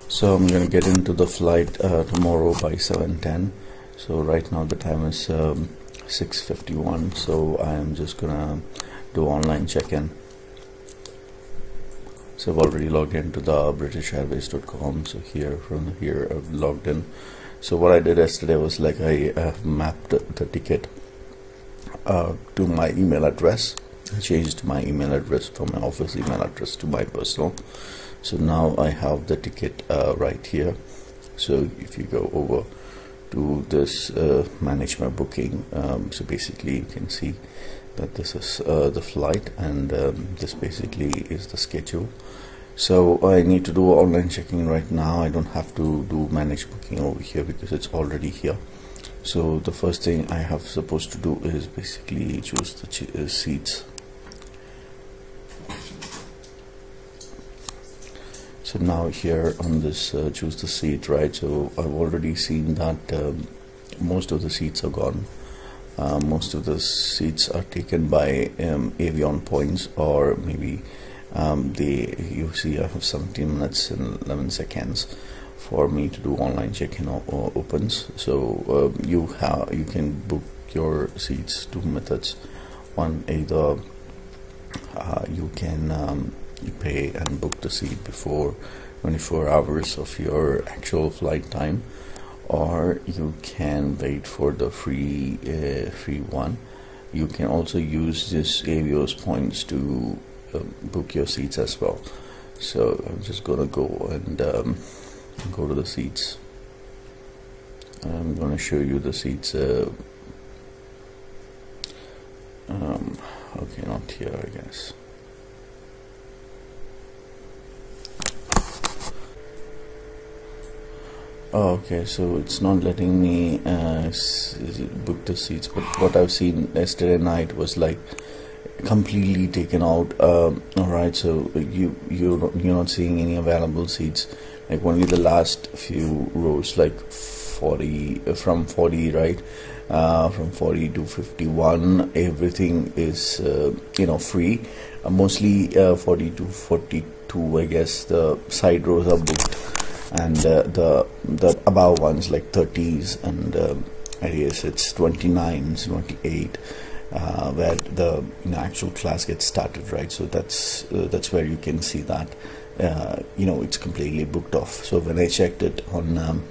So I'm going to get into the flight tomorrow by 7:10. So right now the time is 6:51. So I am just gonna do online check-in. So I've already logged into the BritishAirways.com. So from here I've logged in. So what I did yesterday was like I have mapped the ticket to my email address. I changed my email address from my office email address to my personal. So now I have the ticket right here. So if you go over to this manage my booking, so basically you can see that this is the flight, and this basically is the schedule. So I need to do online checking right now. I don't have to do manage booking over here because it's already here. So the first thing I have supposed to do is basically choose the seats. So now here on this choose the seat, right? So I've already seen that most of the seats are gone. Most of the seats are taken by Avion points, or maybe you see I have 17 minutes and 11 seconds for me to do online check-in opens. So you can book your seats two methods. One, either you can you pay and book the seat before 24 hours of your actual flight time, or you can wait for the free one. You can also use this Avios points to book your seats as well. So I'm just gonna go and go to the seats. I'm gonna show you the seats. Okay, not here, I guess. Oh, okay, so it's not letting me book the seats, but what I've seen yesterday night was like completely taken out. Alright, so you're not seeing any available seats, like only the last few rows, like 40 from 40, right? From 40 to 51, everything is free. Mostly 40 to 42, I guess the side rows are booked, and the above ones like 30s and I guess it's 29s, 28, where the actual class gets started, right? So that's where you can see that it's completely booked off. So when I checked it on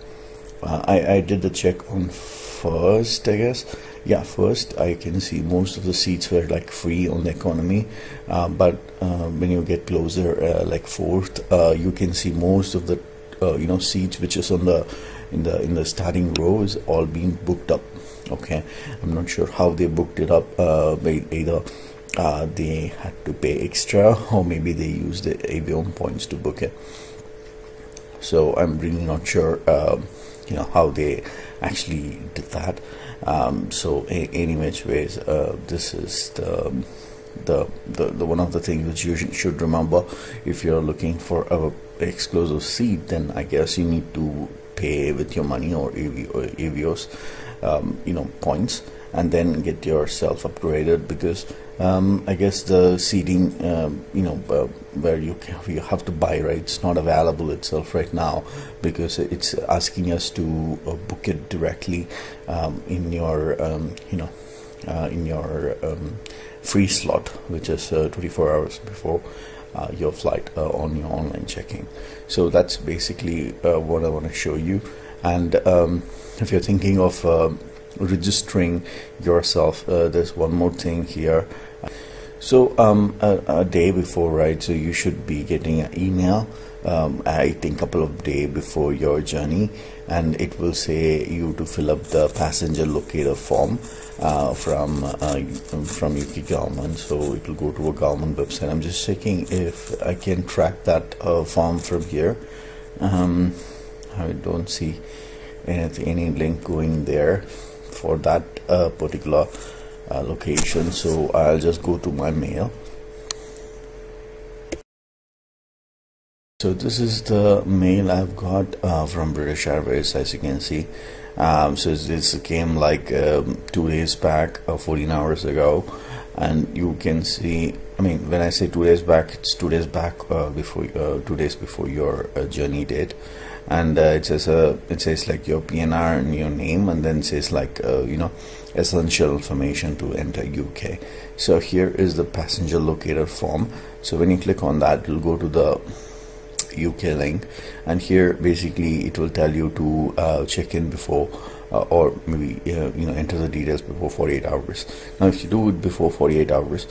I did the check on first, I guess. Yeah, first I can see most of the seats were like free on the economy, but when you get closer, like fourth, you can see most of the seats which is on the in the starting row is all being booked up. Okay, I'm not sure how they booked it up. Either they had to pay extra, or maybe they used the Avion points to book it. So I'm really not sure how they actually did that. So any which ways, this is the one of the things which you should remember. If you're looking for a exclusive seat, then I guess you need to pay with your money or Avios points, and then get yourself upgraded, because I guess the seating where you have to buy, right, it's not available itself right now, because it's asking us to book it directly in your free slot, which is 24 hours before your flight on your online checking. So that's basically what I want to show you. And if you're thinking of registering yourself, there's one more thing here. So a day before, right, so you should be getting an email, I think couple of days before your journey, and it will say you to fill up the passenger locator form from UK government. So it will go to a government website. I'm just checking if I can track that form from here. I don't see any link going there for that particular location, so I'll just go to my mail. So this is the mail I've got from British Airways, as you can see. So this came like 2 days back, 14 hours ago, and you can see I mean, when I say 2 days back, it's 2 days back, before 2 days before your journey date. And it says like your PNR and your name, and then it says like essential information to enter UK. So here is the passenger locator form. So when you click on that, you'll go to the UK link, and here basically it will tell you to check in before or maybe enter the details before 48 hours. Now if you do it before 48 hours,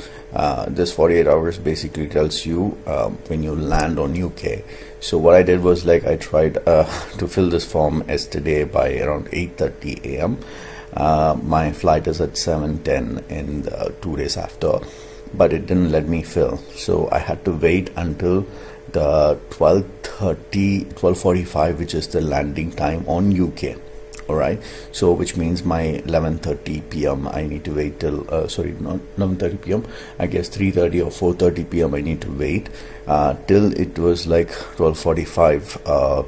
this 48 hours basically tells you when you land on UK. So what I did was, like, I tried to fill this form yesterday by around 8:30 a.m. My flight is at 7:10 in 2 days after, but it didn't let me fill, so I had to wait until the 12:45, which is the landing time on UK. Alright, so which means my 11:30 p.m. I need to wait till sorry, not 11:30 p.m. I guess 3:30 or 4:30 p.m. I need to wait till it was like 12:45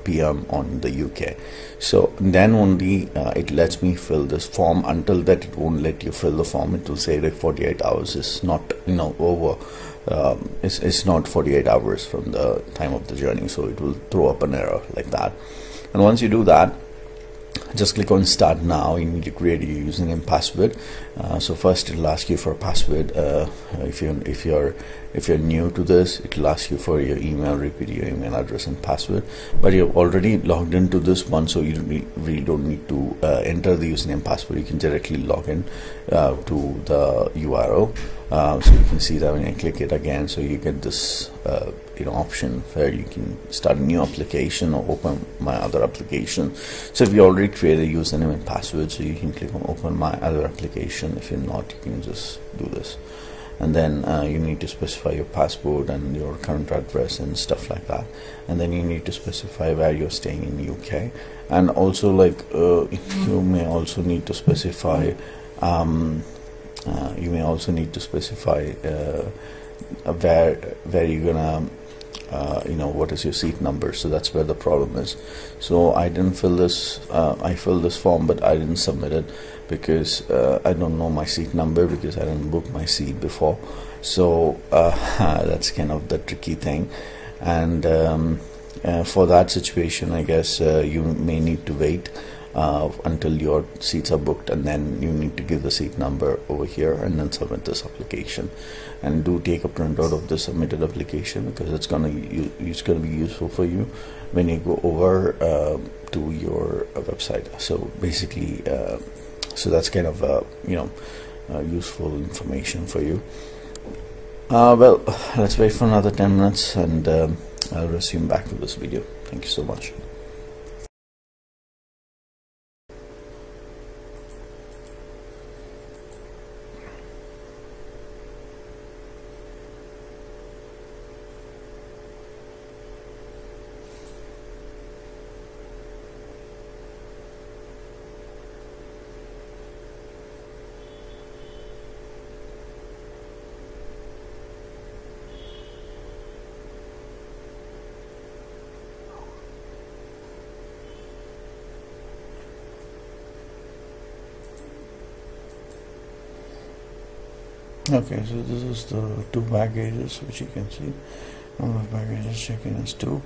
p.m. on the UK. So then only it lets me fill this form. Until that, it won't let you fill the form. It will say like 48 hours is not over. It's not 48 hours from the time of the journey, so it will throw up an error like that. And once you do that, just click on start now. You need to create your username, password. So first it'll ask you for a password. If you're new to this, it'll ask you for your email, repeat your email address and password, but you're already logged into this one, so you really don't need to enter the username, password. You can directly log in to the URL. So you can see that when I click it again, so you get this option where you can start a new application or open my other application. So if you already created a username and password, so you can click on open my other application. If you're not, you can just do this, and then you need to specify your passport and your current address and stuff like that. And then you need to specify where you're staying in UK, and also like you may also need to specify where you're gonna what is your seat number. So that's where the problem is. So I didn't fill this I filled this form, but I didn't submit it because I don't know my seat number, because I didn't book my seat before. So that's kind of the tricky thing. And for that situation, I guess you may need to wait until your seats are booked, and then you need to give the seat number over here and then submit this application. And do take a printout of the submitted application, because it's gonna be useful for you when you go over to your website. So basically so that's kind of useful information for you. Well, let's wait for another 10 minutes and I'll resume back to this video. Thank you so much. Okay, so this is the 2 baggages, which you can see. Number of baggages check-in is 2,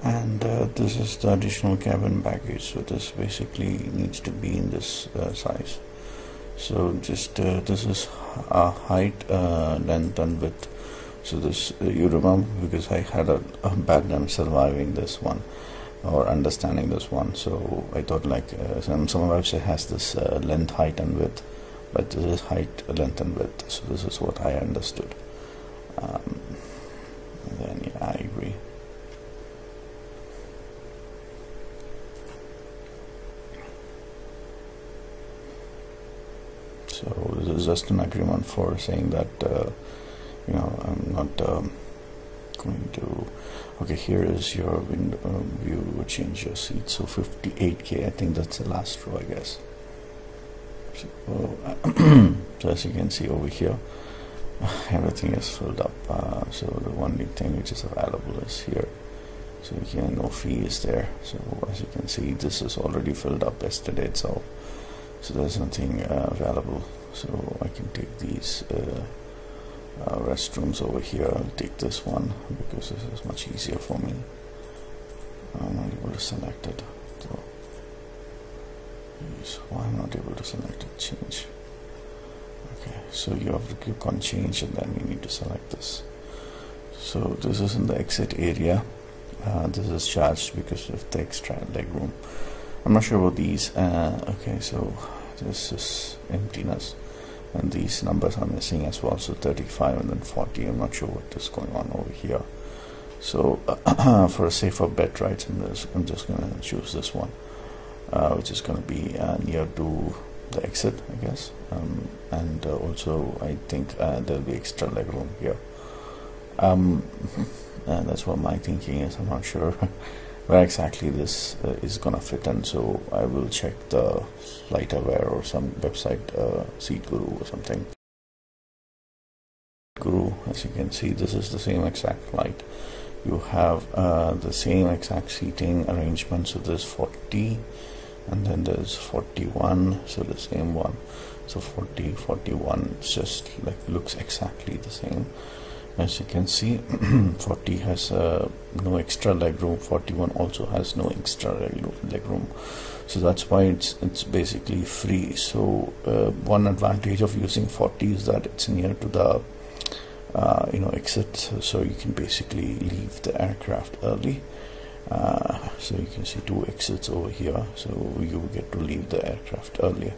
and this is the additional cabin baggage. So this basically needs to be in this size. So just this is height, length and width. So this you remember, because I had a bad time surviving this one or understanding this one. So I thought like some website has this length, height and width, but this is height, length and width. So this is what I understood. Then yeah, I agree. So this is just an agreement for saying that I'm not going to. Okay, here is your window view. Change your seat. So 58K. I think that's the last row, I guess. So, so as you can see over here, everything is filled up. So the only thing which is available is here. So here no fee is there. So as you can see, this is already filled up yesterday itself. So there's nothing available. So I can take these restrooms over here. I'll take this one because this is much easier for me. I'm not able to select it. So, why I'm not able to select it? Change. Okay, so you have to click on change and then you need to select this. So this is in the exit area. This is charged because of the extra leg room. I'm not sure about these. Okay, so this is emptiness and these numbers are missing as well, so 35 and then 40. I'm not sure what is going on over here. So for a safer bet, right, I'm just going to choose this one, which is going to be near to the exit, I guess, and also I think there'll be extra leg room here. That's what my thinking is. I'm not sure where exactly this is gonna fit in, so I will check the flight aware or some website, Seat Guru or something. Guru, as you can see, this is the same exact flight. You have the same exact seating arrangement, so there's 40 and then there's 41, so the same one. So 40, 41 just like looks exactly the same. As you can see, 40 has no extra leg room, 41 also has no extra leg room, so that's why it's basically free. So one advantage of using 40 is that it's near to the exit, so you can basically leave the aircraft early. So you can see 2 exits over here, so you get to leave the aircraft earlier.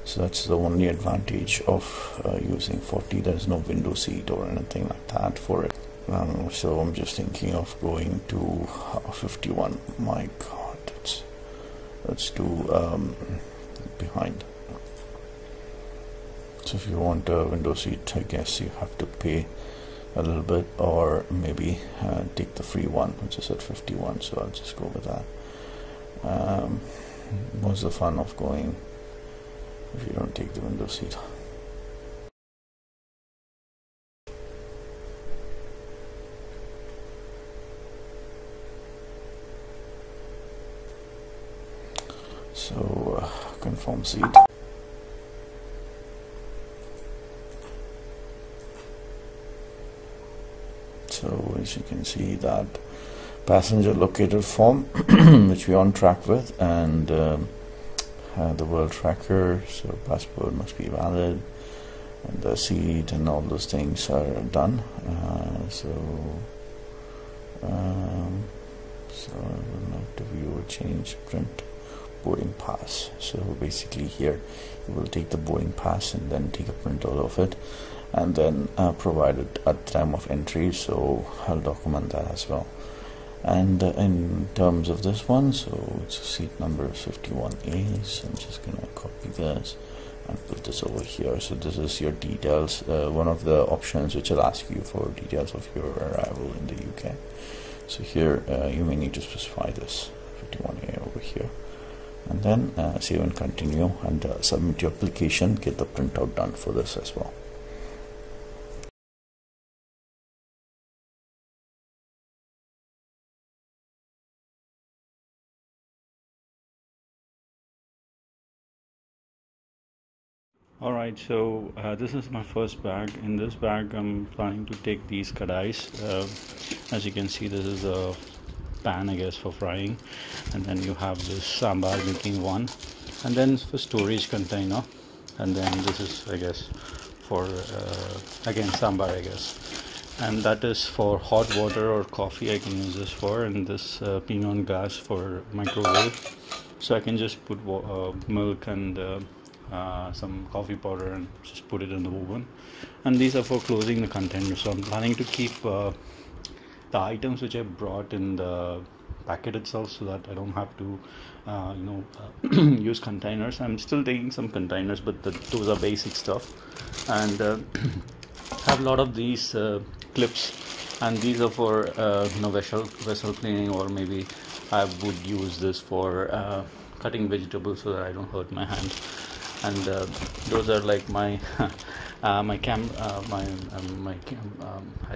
So that's the only advantage of using 40. There's no window seat or anything like that for it. So I'm just thinking of going to 51. My god, that's too behind. So if you want a window seat, I guess you have to pay a little bit, or maybe take the free one, which is at 51. So I'll just go with that. What's the fun of going if you don't take the window seat? So confirm seat. So as you can see, that passenger locator form which we're on track with, and the world tracker, so passport must be valid, and the seat and all those things are done. So I would like to view or change print boarding pass. So basically here you will take the boarding pass and then take a printout of it and then provide it at the time of entry, so I'll document that as well. And in terms of this one, so it's seat number 51A, so I'm just gonna copy this and put this over here. So this is your details, one of the options which will ask you for details of your arrival in the UK. So here you may need to specify this 51A over here, and then save and continue, and submit your application, get the printout done for this as well. Alright, so this is my first bag. In this bag I'm planning to take these kadais. As you can see, this is a pan, I guess, for frying, and then you have this sambar making one, and then for storage container, and then this is, I guess, for again sambar, I guess, and that is for hot water or coffee I can use this for, and this being on gas for microwave, so I can just put milk and some coffee powder and just put it in the oven. And these are for closing the container, so I'm planning to keep the items which I brought in the packet itself, so that I don't have to use containers. I'm still taking some containers, but those are basic stuff, and I have a lot of these clips, and these are for vessel cleaning, or maybe I would use this for cutting vegetables so that I don't hurt my hand. And those are like my I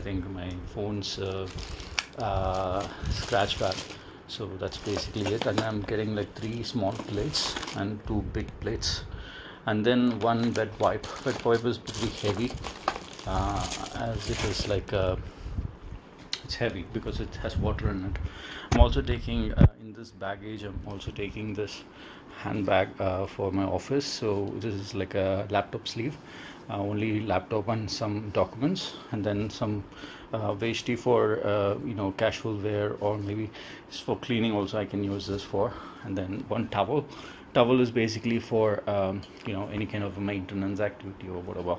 think my phone's scratch pad. So that's basically it. And I'm getting like 3 small plates and 2 big plates, and then 1 wet wipe. Wet wipe is pretty heavy, as it is like it's heavy because it has water in it. I'm also taking in this baggage, I'm also taking this handbag for my office. So this is like a laptop sleeve, only laptop and some documents, and then some vesti for casual wear, or maybe it's for cleaning also I can use this for. And then one towel is basically for any kind of maintenance activity or whatever.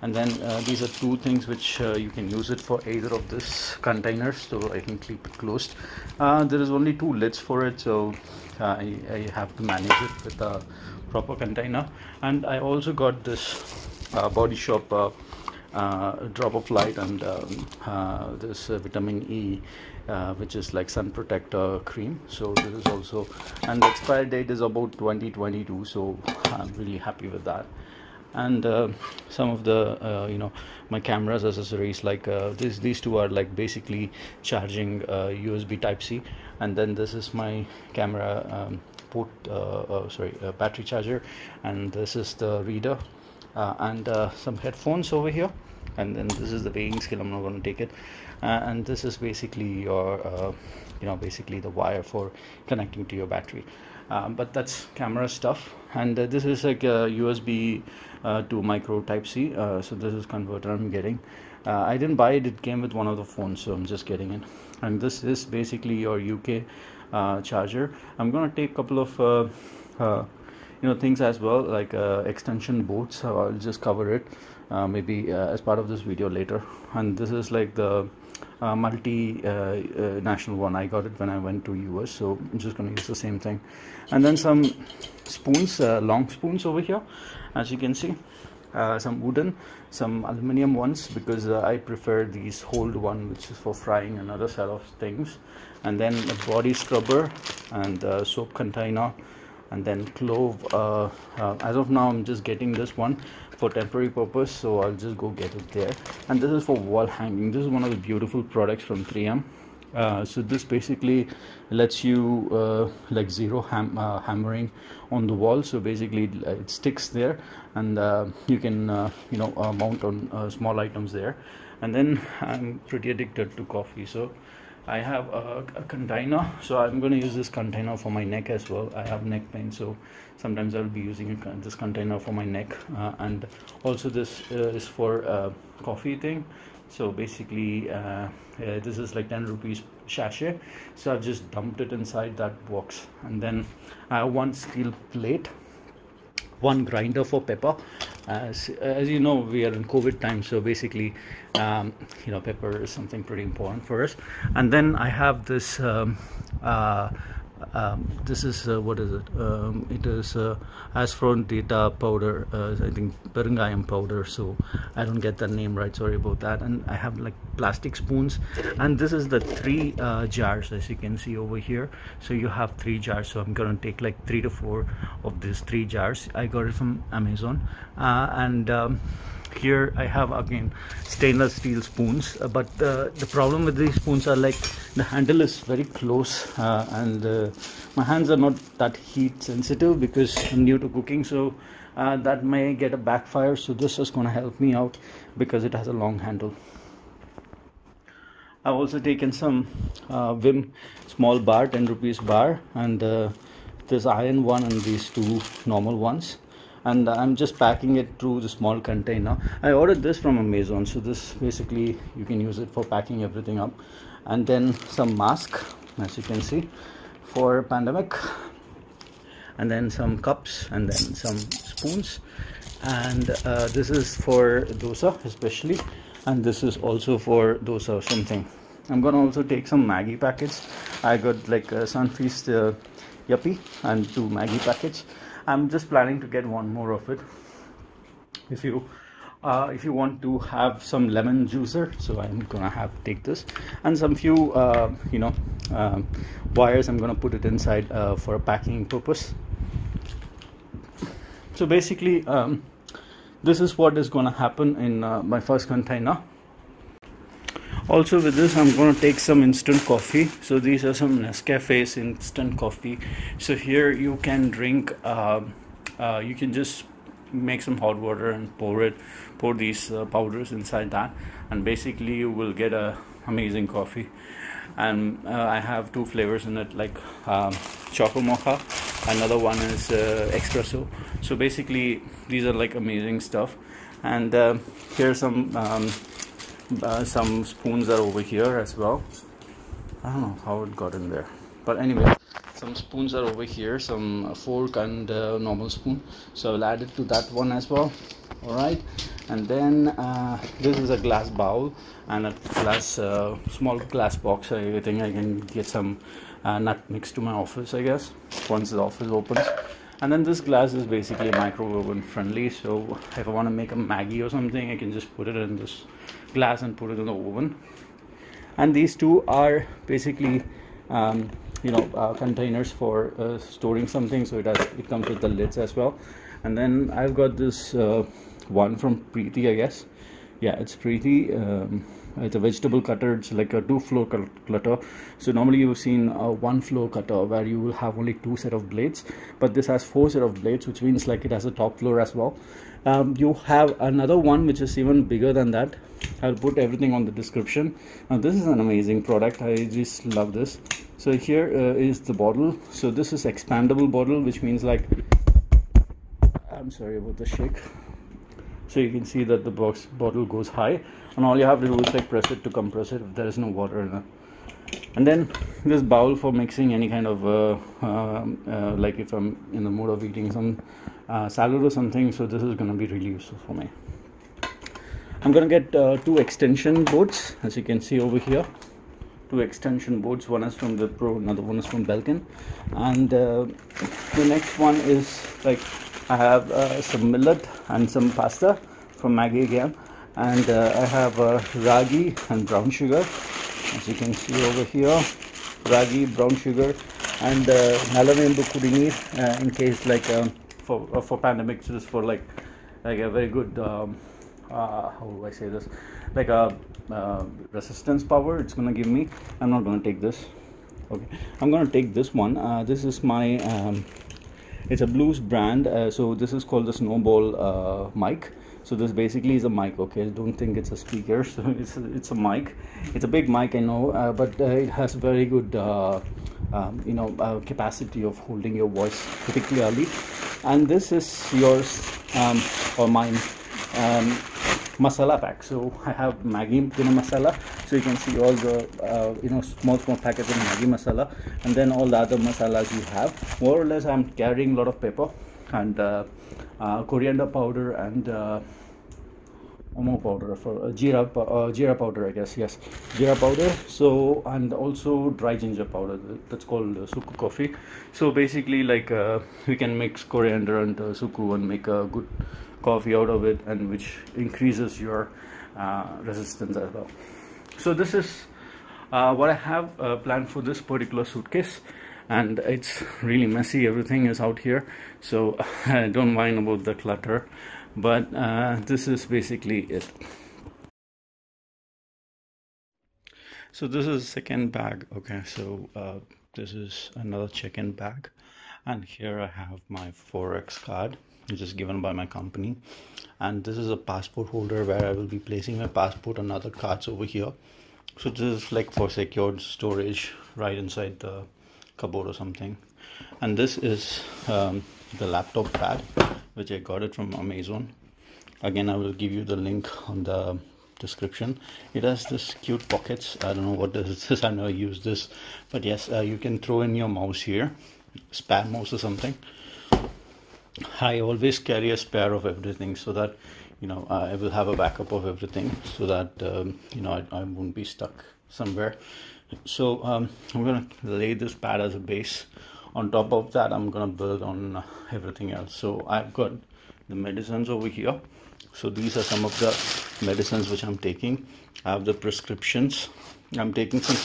And then these are two things which you can use it for, either of this containers, so I can keep it closed. There is only two lids for it, so I have to manage it with a proper container. And I also got this Body Shop drop of light, and this vitamin E, which is like sun protector cream. So this is also, and the expiry date is about 2022, so I'm really happy with that. And some of the my cameras accessories, like these two are like basically charging USB type C. And then this is my camera port battery charger, and this is the reader, and some headphones over here. And then this is the weighing scale, I'm not going to take it, and this is basically your basically the wire for connecting to your battery. But that's camera stuff. And this is like a USB to micro type C, so this is converter I'm getting. I didn't buy it, it came with one of the phones, so I'm just getting it. And this is basically your UK charger. I'm gonna take a couple of things as well, like extension boards, so I'll just cover it maybe as part of this video later. And this is like the multi-national one. I got it when I went to US, so I'm just going to use the same thing. And then some spoons, long spoons over here, as you can see. Some wooden, some aluminum ones, because I prefer these hold one, which is for frying, and other set of things. And then a body scrubber, and soap container, and then clove. As of now I'm just getting this one for temporary purpose, so I'll just go get it there. And this is for wall hanging. This is one of the beautiful products from 3M. So this basically lets you like zero hammering on the wall, so basically it sticks there, and you can mount on small items there. And then I'm pretty addicted to coffee, so I have a container, so I'm going to use this container for my neck as well. I have neck pain, so sometimes I'll be using this container for my neck. And also this is for coffee thing. So basically this is like 10 rupees sachet, so I've just dumped it inside that box. And then I have one steel plate, one grinder for pepper. As you know, we are in COVID time, so basically pepper is something pretty important for us. And then I have this this is what is it? It is Asafoetida powder, I think Perungayam powder, so I don't get that name right, sorry about that. And I have like plastic spoons, and this is the 3 jars, as you can see over here. So you have 3 jars, so I'm gonna take like 3 to 4 of these 3 jars. I got it from Amazon. And here I have again stainless steel spoons, but the problem with these spoons are like the handle is very close, and my hands are not that heat sensitive because I'm new to cooking, so that may get a backfire. So this is going to help me out because it has a long handle. I've also taken some Vim small bar, 10 rupees bar, and this iron one and these 2 normal ones. And I'm just packing it through the small container. I ordered this from Amazon, so this basically you can use it for packing everything up. And then some mask, as you can see, for pandemic. And then some cups, and then some spoons. And this is for dosa especially, and this is also for dosa or something. I'm gonna also take some Maggi packets. I got like Sunfeast Yuppie and 2 Maggi packets. I'm just planning to get one more of it. If you want to have some lemon juicer, so I'm gonna take this, and some few wires. I'm gonna put it inside for a packing purpose. So basically this is what is gonna happen in my first container. Also with this I'm going to take some instant coffee. So these are some Nescafe's instant coffee. So here you can drink, you can just make some hot water and pour these powders inside that, and basically you will get a amazing coffee. And I have 2 flavors in it, like choco mocha, another one is espresso. So basically these are like amazing stuff. And here's some spoons are over here as well. I don't know how it got in there, but anyway, some spoons are over here, some fork and normal spoon, so I'll add it to that one as well. All right, and then this is a glass bowl and a glass small glass box. I think I can get some nut mix to my office, I guess, once the office opens. And then this glass is basically microwave oven friendly, so if I want to make a Maggie or something, I can just put it in this glass and put it in the oven. And these 2 are basically containers for storing something, so it comes with the lids as well. And then I've got this one from Preeti, I guess. Yeah, it's Preeti. It's a vegetable cutter. It's like a 2-floor cutter. So normally you've seen a 1-floor cutter where you will have only 2 set of blades, but this has 4 set of blades, which means like it has a top floor as well. You have another one which is even bigger than that. I'll put everything on the description. Now this is an amazing product. I just love this. So here is the bottle. So this is expandable bottle, which means like, I'm sorry about the shake. So you can see that the bottle goes high, and all you have to do is like press it to compress it if there is no water in it. And then this bowl for mixing any kind of like if I'm in the mood of eating some salad or something. So this is going to be really useful for me. I'm going to get 2 extension boards, as you can see over here. 2 extension boards. One is from Wipro, another one is from Belkin. And the next one is like I have some millet and some pasta from Maggi again. And I have ragi and brown sugar, as you can see over here. Ragi, brown sugar, and nalavembu kudinir in case like for pandemic, just for like a very good how do I say this, like a resistance power it's gonna give me. I'm not gonna take this. Okay, I'm gonna take this one. This is my it's a Blues brand. So this is called the Snowball mic. So this basically is a mic. Okay, don't think it's a speaker. So it's a mic. It's a big mic, I know, but it has very good capacity of holding your voice pretty clearly. And this is yours or mine masala pack. So I have Maggi masala, so you can see all the small packets of Maggi masala, and then all the other masalas you have. More or less I'm carrying a lot of pepper and coriander powder and omo powder for jeera powder, I guess. Yes, jeera powder. So, and also dry ginger powder, that's called suku coffee. So basically like we can mix coriander and suku and make a good coffee out of it, and which increases your resistance as well. So this is what I have planned for this particular suitcase, and it's really messy. Everything is out here, so I don't mind about the clutter, but this is basically it. So this is second bag. Okay, so this is another check-in bag, and here I have my Forex card, which is given by my company, and this is a passport holder where I will be placing my passport and other cards over here. So this is like for secured storage right inside the cupboard or something. And this is the laptop pad, which I got it from Amazon. Again, I will give you the link on the description. It has this cute pockets. I don't know what this is. I never use this, but yes, you can throw in your mouse here, spare mouse or something. I always carry a spare of everything, so that I will have a backup of everything, so that I won't be stuck somewhere. So I'm gonna lay this pad as a base. On top of that, I'm gonna build on everything else. So I've got the medicines over here. So these are some of the medicines which I'm taking. I have the prescriptions. I'm taking some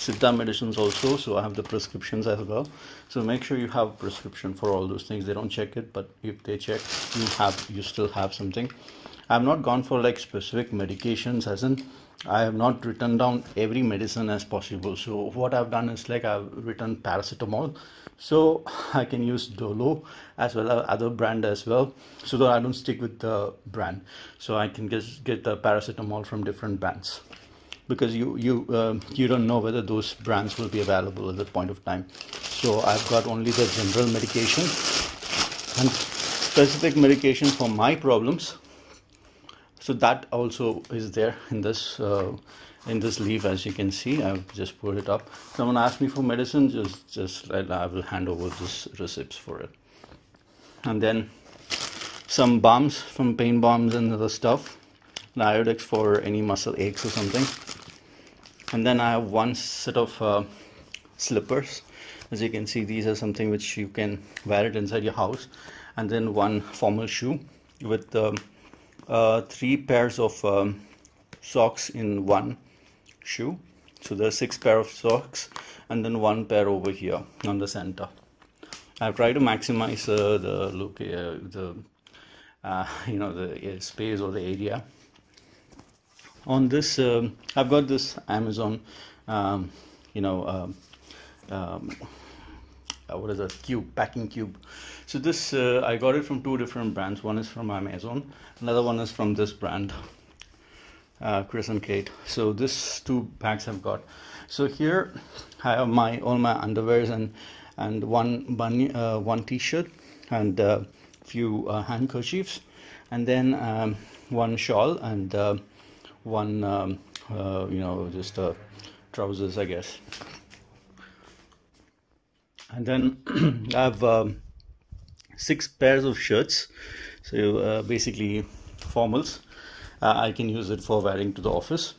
Siddha medicines also, so I have the prescriptions as well. So make sure you have a prescription for all those things. They don't check it, but if they check, you still have something. I have not gone for like specific medications, as in I have not written down every medicine as possible. So what I've done is like I've written paracetamol. So I can use Dolo as well as other brand as well, so that I don't stick with the brand. So I can just get the paracetamol from different brands, because you don't know whether those brands will be available at that point of time. So I've got only the general medication and specific medication for my problems. So that also is there in this leaf, as you can see. I've just put it up. Someone asked me for medicine, just I will hand over this receipts for it. And then some balms, from pain balms and other stuff, the Iodex for any muscle aches or something. And then I have one set of slippers. As you can see, these are something which you can wear it inside your house. And then one formal shoe with 3 pairs of socks in one shoe. So there are 6 pair of socks, and then 1 pair over here on the center. I've tried to maximize the space or the area. On this, I've got this Amazon, what is that, packing cube. So this I got it from 2 different brands. One is from Amazon, another one is from this brand, Chris and Kate. So this 2 bags I've got. So here I have all my underwears and one t-shirt and a few handkerchiefs, and then 1 shawl and one just trousers, I guess. And then I have 6 pairs of shirts. So basically formals. I can use it for wearing to the office.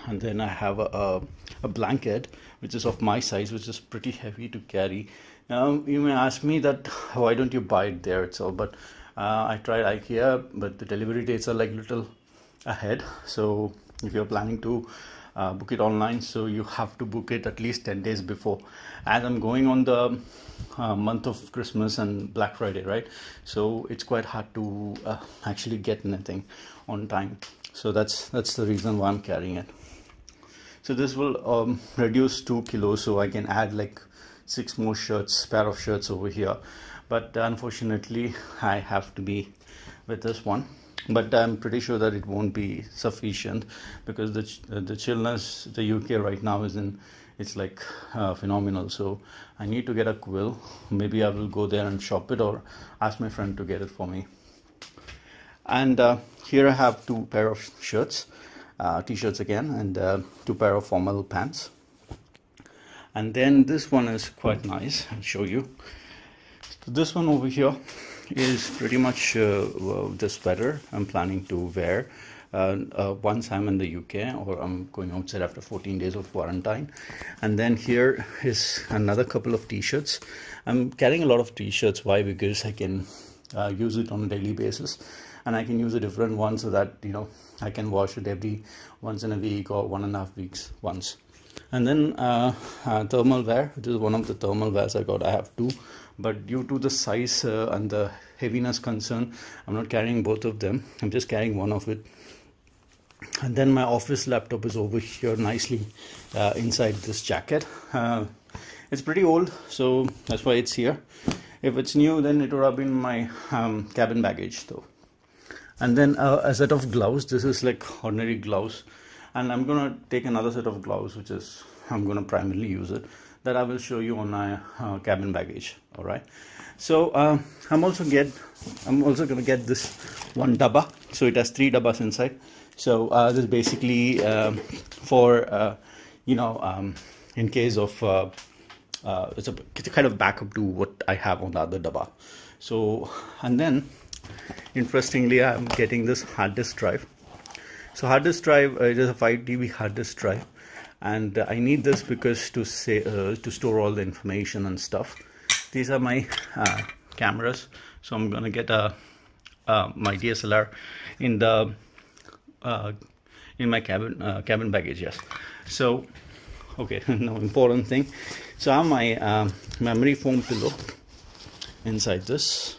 And then I have a blanket which is of my size, which is pretty heavy to carry. Now you may ask me that why don't you buy it there itself, but I tried IKEA, but the delivery dates are like little ahead. So if you're planning to book it online, so you have to book it at least 10 days before, as I'm going on the month of Christmas and Black Friday, right? So it's quite hard to actually get anything on time. So that's the reason why I'm carrying it. So this will reduce 2 kilos, so I can add like 6 more pair of shirts over here. But unfortunately I have to be with this one. But I'm pretty sure that it won't be sufficient, because the chillness the UK right now it's like phenomenal. So I need to get a quill. Maybe I will go there and shop it, or ask my friend to get it for me. And here I have 2 pair of shirts, t-shirts again, and 2 pair of formal pants. And then this one is quite nice. I'll show you. So this one over here is pretty much the sweater I'm planning to wear once I'm in the UK, or I'm going outside after 14 days of quarantine. And then here is another couple of t-shirts. I'm carrying a lot of t-shirts. Why? Because I can use it on a daily basis, and I can use a different one, so that I can wash it every once in a week or 1.5 weeks once. And then thermal wear, which is one of the thermal wears I got. I have 2, but due to the size and the heaviness concern, I'm not carrying both of them. I'm just carrying one of it. And then my office laptop is over here nicely inside this jacket. It's pretty old, so that's why it's here. If it's new, then it would have been my cabin baggage though. And then a set of gloves. This is like ordinary gloves, and I'm gonna take another set of gloves, which is I'm gonna primarily use it, that I will show you on my cabin baggage. All right. So I'm also gonna get this one dabba. So it has 3 dabbas inside. So this is basically for in case of it's a kind of backup to what I have on the other dabba. So, and then interestingly, I'm getting this hard disk drive. So hard disk drive, it is a 5 TB hard disk drive, and I need this because to store all the information and stuff. These are my cameras, so I'm gonna get my DSLR in the in my cabin baggage. Yes. So okay, now important thing. So I have my memory foam pillow inside this.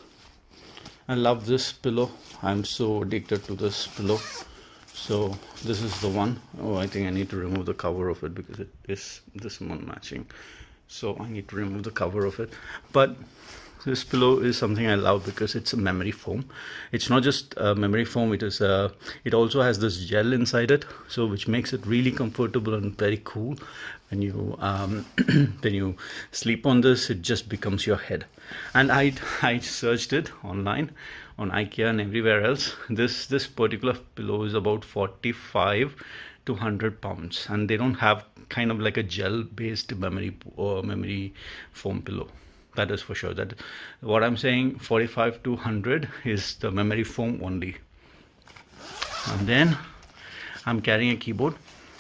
I love this pillow. I'm so addicted to this pillow. So this is the one. Oh, I think I need to remove the cover of it because it is this one matching. so I need to remove the cover of it. But this pillow is something I love because it's a memory foam. It's not just a memory foam, it also has this gel inside it, so which makes it really comfortable and very cool. When you when you sleep on this, it just becomes your head. And I searched it online on IKEA and everywhere else. This particular pillow is about 45 to 100 pounds, and they don't have kind of like a gel based memory foam pillow. That is for sure. That what I'm saying, 45 to 100 is the memory foam only. And then I'm carrying a keyboard.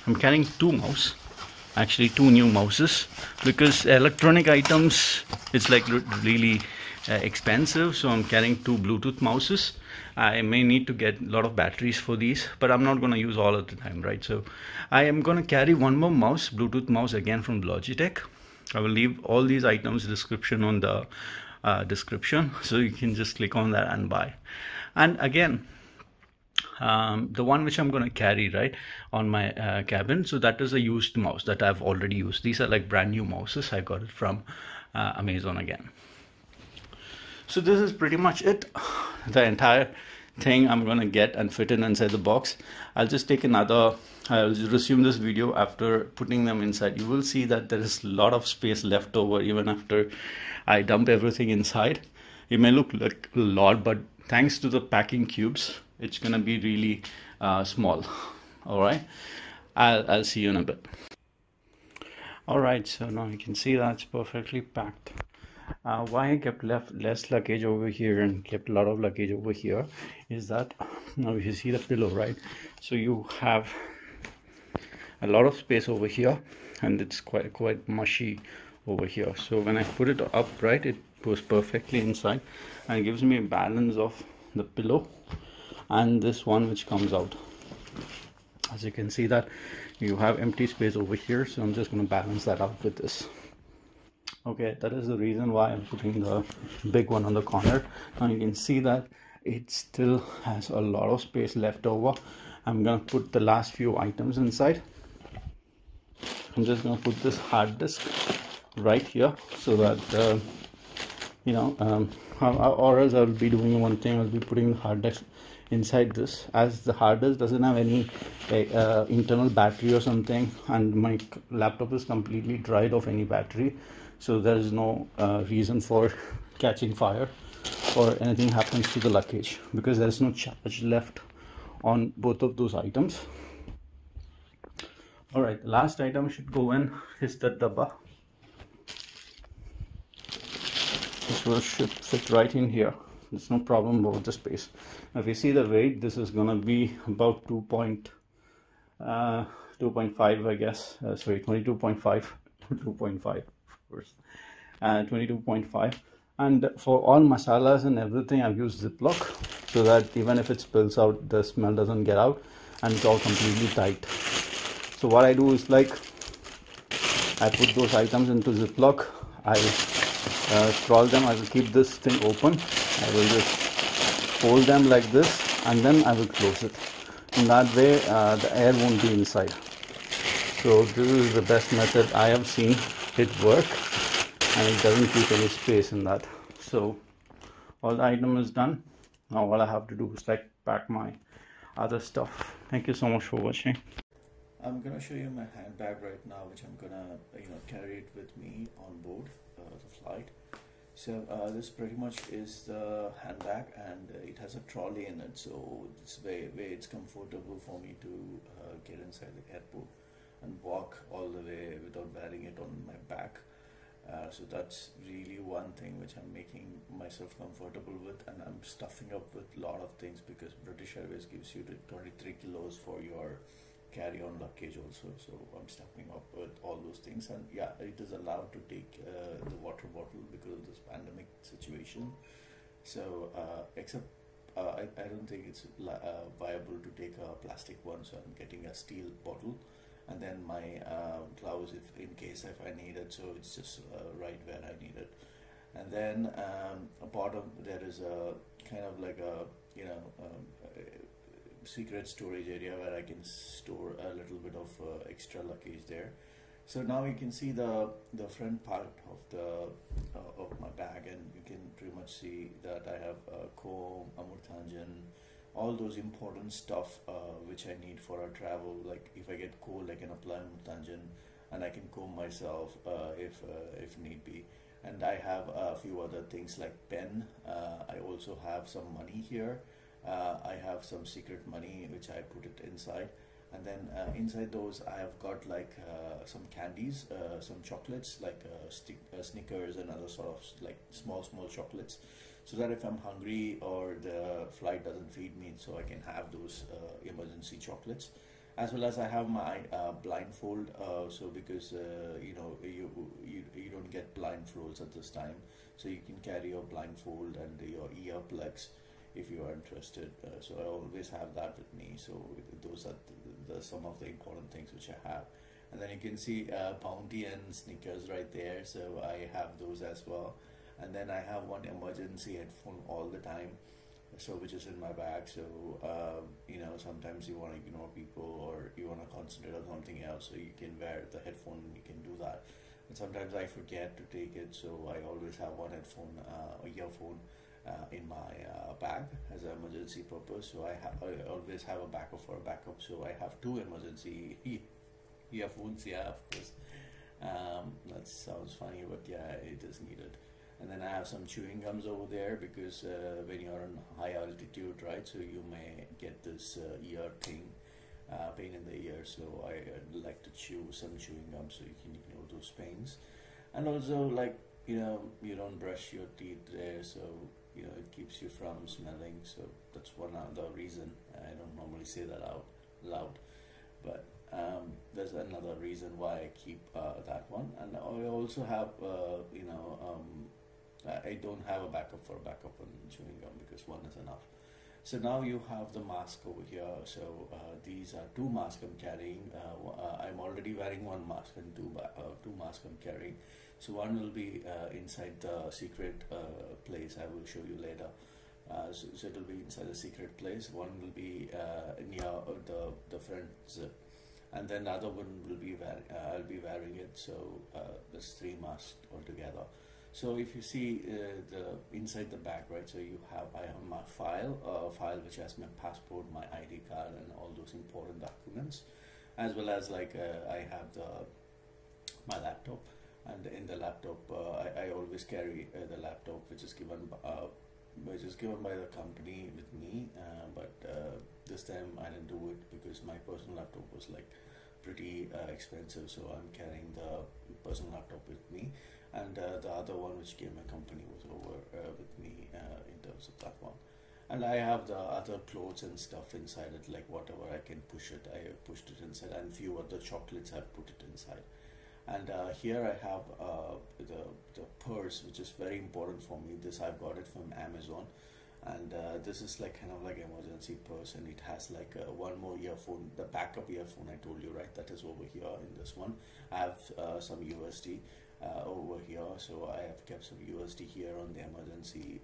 I'm carrying two mouse, actually two new mouses, because electronic items, it's like really expensive. So I'm carrying two Bluetooth mouses. I may need to get a lot of batteries for these, but I'm not going to use all at the time, right? So I am going to carry one more mouse, Bluetooth mouse, again from Logitech. I will leave all these items description on the description, so you can just click on that and buy. And again, the one which I'm going to carry right on my cabin, so that is a used mouse that I've already used. These are like brand new mouses. I got it from Amazon again. So this is pretty much it. The entire thing I'm gonna get and fit in inside the box. I'll resume this video after putting them inside. You will see that there is a lot of space left over even after I dump everything inside. It may look like a lot, but thanks to the packing cubes, it's gonna be really small. All right, I'll see you in a bit. All right, so now you can see that it's perfectly packed. Why I kept less luggage over here and kept a lot of luggage over here is that now you see the pillow, right? So you have a lot of space over here, and it's quite mushy over here. So when I put it up, right, it goes perfectly inside and gives me a balance of the pillow and this one which comes out. As you can see that you have empty space over here, so I'm just going to balance that out with this. Okay, that is the reason why I'm putting the big one on the corner. Now you can see that it still has a lot of space left over. I'm gonna put the last few items inside. I'm just gonna put this hard disk right here, so that or else I'll be doing one thing. I'll be putting the hard disk inside this, as the hard disk doesn't have any internal battery or something, and my laptop is completely dried of any battery. So there is no reason for catching fire or anything happens to the luggage, because there is no charge left on both of those items. All right, the last item should go in is the dabba. This should fit right in here. There's no problem about the space. Now if you see the weight, this is gonna be about 2.5, I guess. Sorry, 22.5, 2.5. 22.5. And for all masalas and everything, I've used Ziploc, so that even if it spills out, the smell doesn't get out, and it's all completely tight. So what I do is, like, I put those items into Ziploc, I scroll them, I will keep this thing open, I will just fold them like this, and then I will close it. In that way the air won't be inside. So this is the best method I have seen it work, and it doesn't keep any space in that. So all the item is done. Now all I have to do is like pack my other stuff. Thank you so much for watching. I'm gonna show you my handbag right now, which I'm gonna carry it with me on board the flight. So this pretty much is the handbag, and it has a trolley in it, so this way it's comfortable for me to get inside the airport and walk all the way without wearing it on my back. So that's really one thing which I'm making myself comfortable with, and I'm stuffing up with a lot of things, because British Airways gives you the 23 kilos for your carry-on luggage also. So I'm stuffing up with all those things, and yeah, it is allowed to take the water bottle because of this pandemic situation. So except I don't think it's viable to take a plastic one, so I'm getting a steel bottle. And then my gloves, if in case if I need it, so it's just right where I need it. And then bottom there is a kind of like a secret storage area where I can store a little bit of extra luggage there. So now you can see the front part of my bag, and you can pretty much see that I have a comb, a murtanjan, all those important stuff which I need for a travel. Like if I get cold, I can apply murtanjan, and I can comb myself if need be. And I have a few other things like pen. I also have some money here. I have some secret money which I put it inside. And then inside those I have got like some candies, some chocolates like Snickers and other sort of like small chocolates, so that if I'm hungry or the flight doesn't feed me, so I can have those emergency chocolates. As well as I have my blindfold, so because you know you don't get blindfolds at this time, so you can carry your blindfold and your earplugs if you are interested. So I always have that with me. So those are some of the important things which I have. And then you can see Bounty and Snickers right there, so I have those as well. And then I have one emergency headphone all the time, so which is in my bag. So you know, sometimes you want to ignore people or you want to concentrate on something else, so you can wear the headphone and you can do that. And sometimes I forget to take it, so I always have one headphone or earphone in my bag as an emergency purpose. So I always have a backup for a backup. So I have two emergency earphones. Yeah, of course. That sounds funny, but yeah, it is needed. And then I have some chewing gums over there because when you're on high altitude, right, so you may get this ear thing, pain in the ear. So I like to chew some chewing gum so you can ignore those pains. And also, like, you know, you don't brush your teeth there, so you know it keeps you from smelling. So that's one other reason. I don't normally say that out loud, but there's another reason why I keep that one. And I also have you know, I don't have a backup for a backup on chewing gum because one is enough. So now you have the mask over here. So these are two masks I'm carrying. I'm already wearing one mask and two masks I'm carrying. So one will be inside the secret place. I will show you later. So it will be inside the secret place. One will be near the front zip, and then the other one will be I'll be wearing it. So there's three masks altogether. So if you see the inside the bag, right, so I have my file which has my passport, my ID card, and all those important documents, as well as like I have my laptop. And in the laptop I always carry the laptop which is given by the company with me, but this time I didn't do it because my personal laptop was like pretty expensive, so I'm carrying the personal laptop with me, and the other one which came my company was over with me in terms of that one. And I have the other clothes and stuff inside it, like whatever I can push it, I pushed it inside, and few other chocolates I've put it inside. And here I have the purse, which is very important for me. This I've got it from Amazon, and this is like kind of like emergency purse, and it has like one more earphone, the backup earphone I told you, right, that is over here in this one. I have some USD over here, so I have kept some USD here on the emergency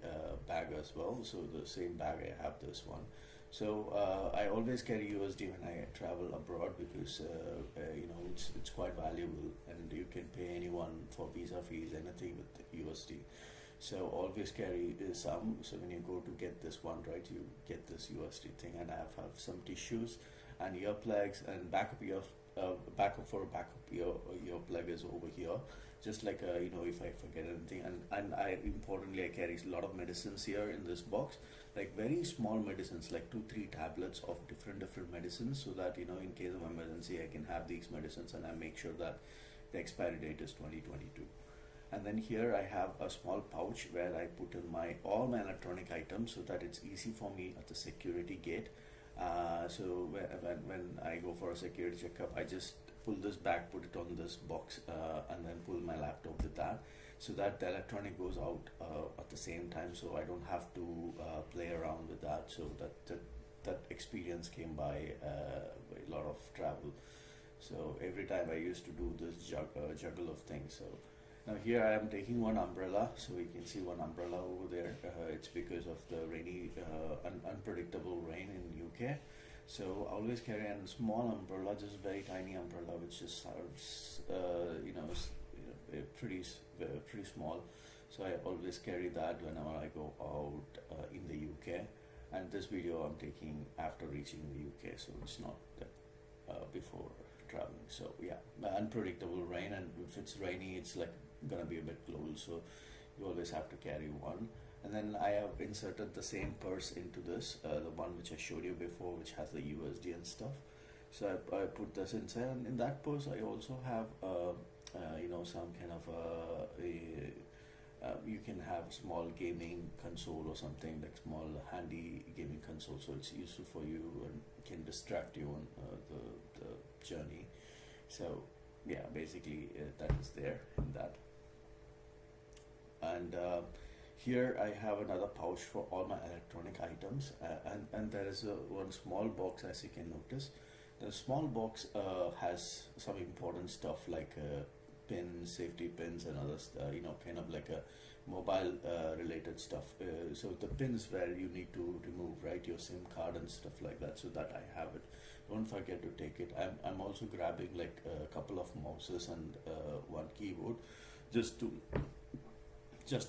bag as well. So the same bag I have this one. So I always carry USD when I travel abroad because you know, it's quite valuable, and you can pay anyone for visa fees, anything with USD. So always carry some. So when you go to get this one, right, you get this USD thing. And I have some tissues and earplugs and backup ear plug is over here, just like you know, if I forget anything. And I importantly I carry a lot of medicines here in this box, like very small medicines, like 2-3 tablets of different medicines, so that, you know, in case of emergency I can have these medicines, and I make sure that the expiry date is 2022. And then here I have a small pouch where I put in all my electronic items, so that it's easy for me at the security gate. So when I go for a security checkup, I just pull this back, put it on this box, and then pull my laptop with that, so that the electronic goes out at the same time, so I don't have to play around with that. So that experience came by a lot of travel. So every time I used to do this juggle of things. So now here I am taking one umbrella, so you can see one umbrella over there. It's because of the rainy, unpredictable rain in UK. So always carry a small umbrella, just very tiny umbrella, which just serves, pretty small. So I always carry that whenever I go out in the UK. And this video I'm taking after reaching the UK, so it's not before traveling. So yeah, unpredictable rain, and if it's rainy, it's like gonna be a bit cold. So you always have to carry one. And then I have inserted the same purse into this, the one which I showed you before, which has the USD and stuff. So I put this inside, and in that purse I also have some kind of you can have a small gaming console or something, like small handy gaming console, so it's useful for you and can distract you on the journey. So yeah, basically that is there in that. And here I have another pouch for all my electronic items, and there is one small box, as you can notice. The small box has some important stuff like pins, safety pins, and others, kind of like a mobile related stuff. So the pins where you need to remove, right, your SIM card and stuff like that, so that I have it. Don't forget to take it. I'm also grabbing like a couple of mouses and one keyboard, just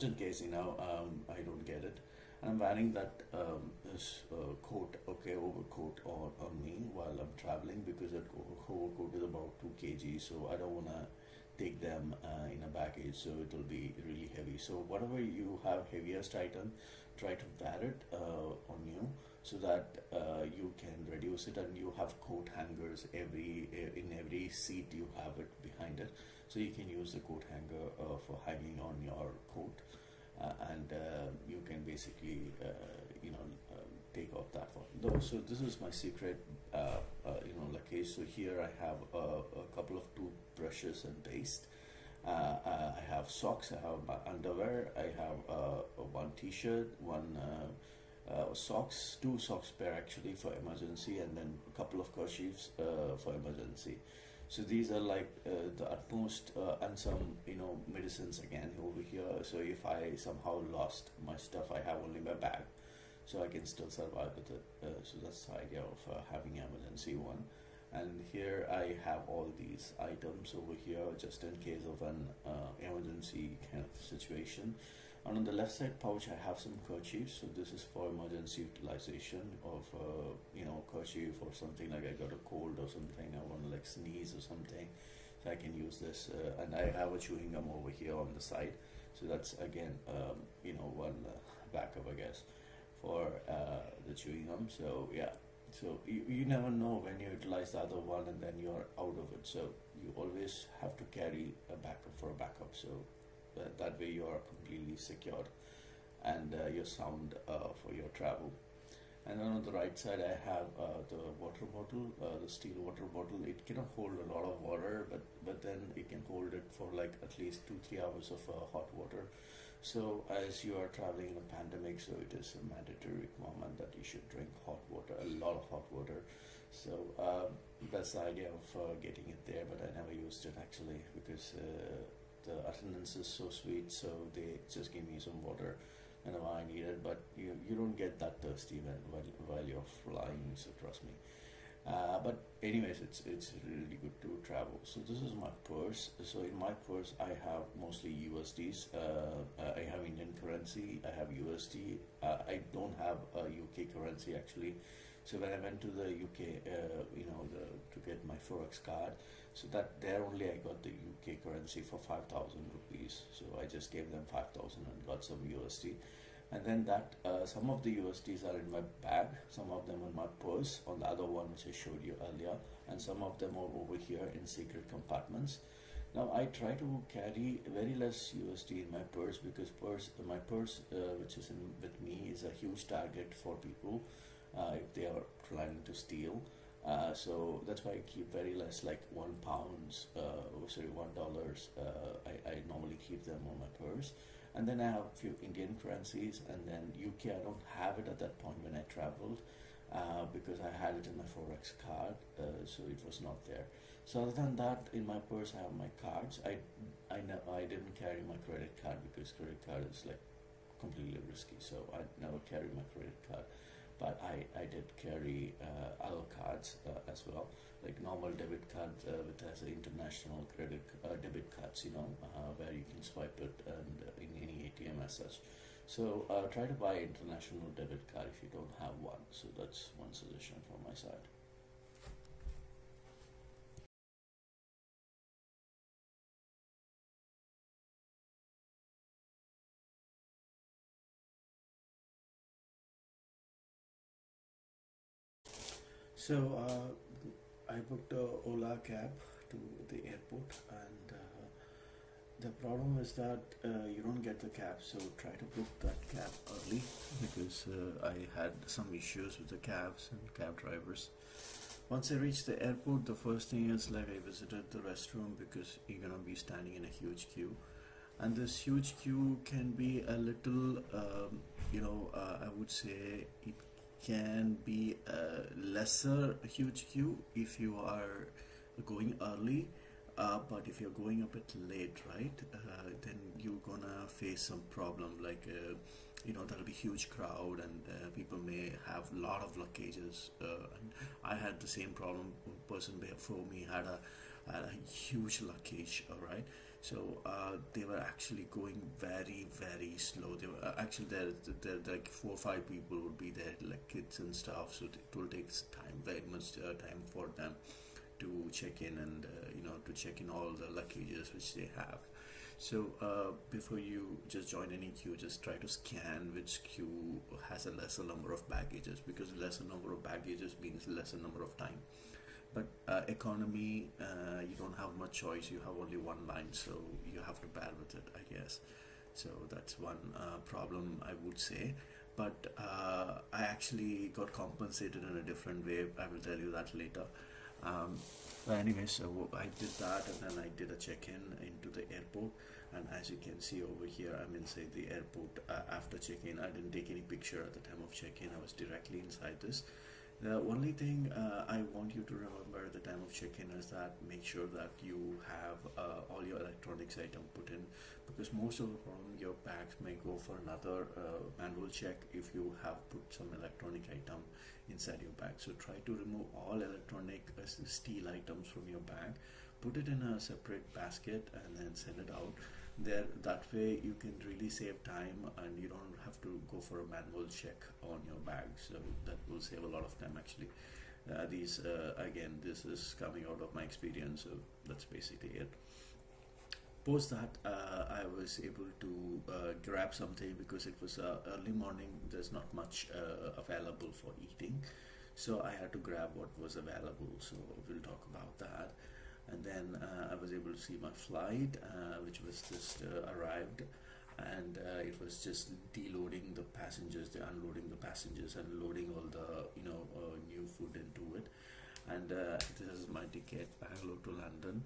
in case I don't get it. And I'm wearing that this coat, overcoat on me while I'm traveling, because that overcoat is about 2 kg, so I don't want to take them in a baggage, so it will be really heavy. So whatever you have heaviest item, try to wear it on you, so that you can reduce it. And you have coat hangers in every seat, you have it behind it, so you can use the coat hanger for hanging on your coat. And you can basically take off that one. So this is my secret luggage. So here I have a couple of toothbrushes and paste. I have socks, I have my underwear, I have one t-shirt, one socks, 2 socks pair actually for emergency, and then a couple of kerchiefs for emergency. So these are like the utmost, and some medicines again over here. So if I somehow lost my stuff, I have only my bag, so I can still survive with it. So that's the idea of having an emergency one. And here I have all these items over here, just in case of an emergency kind of situation. And on the left side pouch I have some kerchiefs, so this is for emergency utilization of kerchief, or something like I got a cold or something, I want to like sneeze or something, so I can use this. And I have a chewing gum over here on the side, so that's again one backup, I guess, for the chewing gum. So yeah, so you never know when you utilize the other one and then you're out of it, so you always have to carry a backup for a backup, so that way you are completely secured, and you're sound for your travel. And then on the right side I have the water bottle, the steel water bottle. It cannot hold a lot of water, but then it can hold it for like at least 2-3 hours of hot water. So as you are traveling in a pandemic, so it is a mandatory requirement that you should drink hot water, a lot of hot water. So that's the idea of getting it there, but I never used it actually, because the attendance is so sweet, so they just give me some water whenever I need it. But you don't get that thirsty while you're flying, so trust me. But anyways, it's really good to travel. So this is my purse. So in my purse I have mostly USDs. I have Indian currency, I have USD. I don't have a UK currency actually. So when I went to the UK, to get my Forex card, so that there only I got the UK currency for 5,000 rupees. So I just gave them 5,000 and got some USD. And then that some of the USDs are in my bag, some of them in my purse on the other one which I showed you earlier, and some of them are over here in secret compartments. Now I try to carry very less USD in my purse, because my purse which is with me is a huge target for people if they are planning to steal. So that's why I keep very less, like $1, $1. I normally keep them on my purse. And then I have a few Indian currencies, and then UK I don't have it at that point when I traveled, because I had it in my Forex card, so it was not there. So other than that, in my purse I have my cards. I didn't carry my credit card, because credit card is like completely risky, so I never carry my credit card. but I did carry other cards as well, like normal debit cards with as international credit debit cards, where you can swipe it and in any ATM as such. So try to buy international debit card if you don't have one. So that's one suggestion from my side. So I booked a Ola cab to the airport, and the problem is that you don't get the cab. So try to book that cab early, because I had some issues with the cabs and cab drivers. Once I reached the airport, the first thing is like I visited the restroom, because you're gonna be standing in a huge queue, and this huge queue can be a little, I would say it can be a lesser huge queue if you are going early, but if you're going a bit late, right, then you're gonna face some problem, like there'll be huge crowd, and people may have a lot of luggages, and I had the same problem. Person before me had a huge luggage. All right, so they were actually going very, very slow. They were actually there like 4 or 5 people would be there, like kids and stuff, so it will take time, very much time for them to check in, and to check in all the luggages which they have. So before you just join any queue, just try to scan which queue has a lesser number of baggages, because lesser number of baggages means lesser number of time. But economy, you don't have much choice, you have only one line, so you have to bear with it, I guess. So that's one problem, I would say. But I actually got compensated in a different way. I will tell you that later. But anyway, so I did that, and then I did a check-in into the airport, and as you can see over here, I'm inside the airport. After check-in, I didn't take any picture at the time of check-in. I was directly inside this. The only thing I want you to remember at the time of check-in is that make sure that you have all your electronics item put in, because most of the problem, your bags may go for another manual check if you have put some electronic item inside your bag. So try to remove all electronic steel items from your bag, put it in a separate basket, and then send it out there. That way you can really save time, and you don't have to go for a manual check on your bag. So that will save a lot of time actually. Again, this is coming out of my experience, so that's basically it. Post that, I was able to grab something, because it was early morning, there's not much available for eating, so I had to grab what was available. So we'll talk about that. And then I was able to see my flight, which was just arrived, and it was just deloading the passengers, unloading the passengers, and loading all the new food into it. And this is my ticket, Bangalore to London.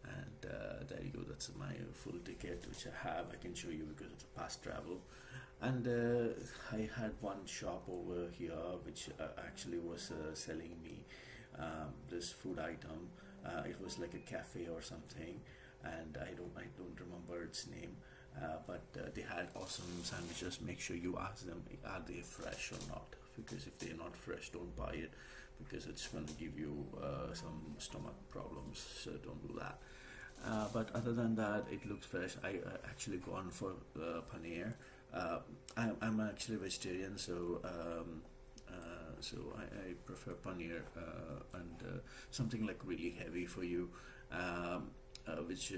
And there you go, that's my full ticket, which I have. I can show you because it's a past travel. And I had one shop over here which actually was selling me this food item. It was like a cafe or something, and I don't remember its name, but they had awesome sandwiches. Make sure you ask them, are they fresh or not, because if they're not fresh, don't buy it, because it's going to give you some stomach problems, so don't do that. But other than that, it looks fresh. I actually gone for paneer. I'm actually vegetarian, so I prefer paneer, and something like really heavy for you, which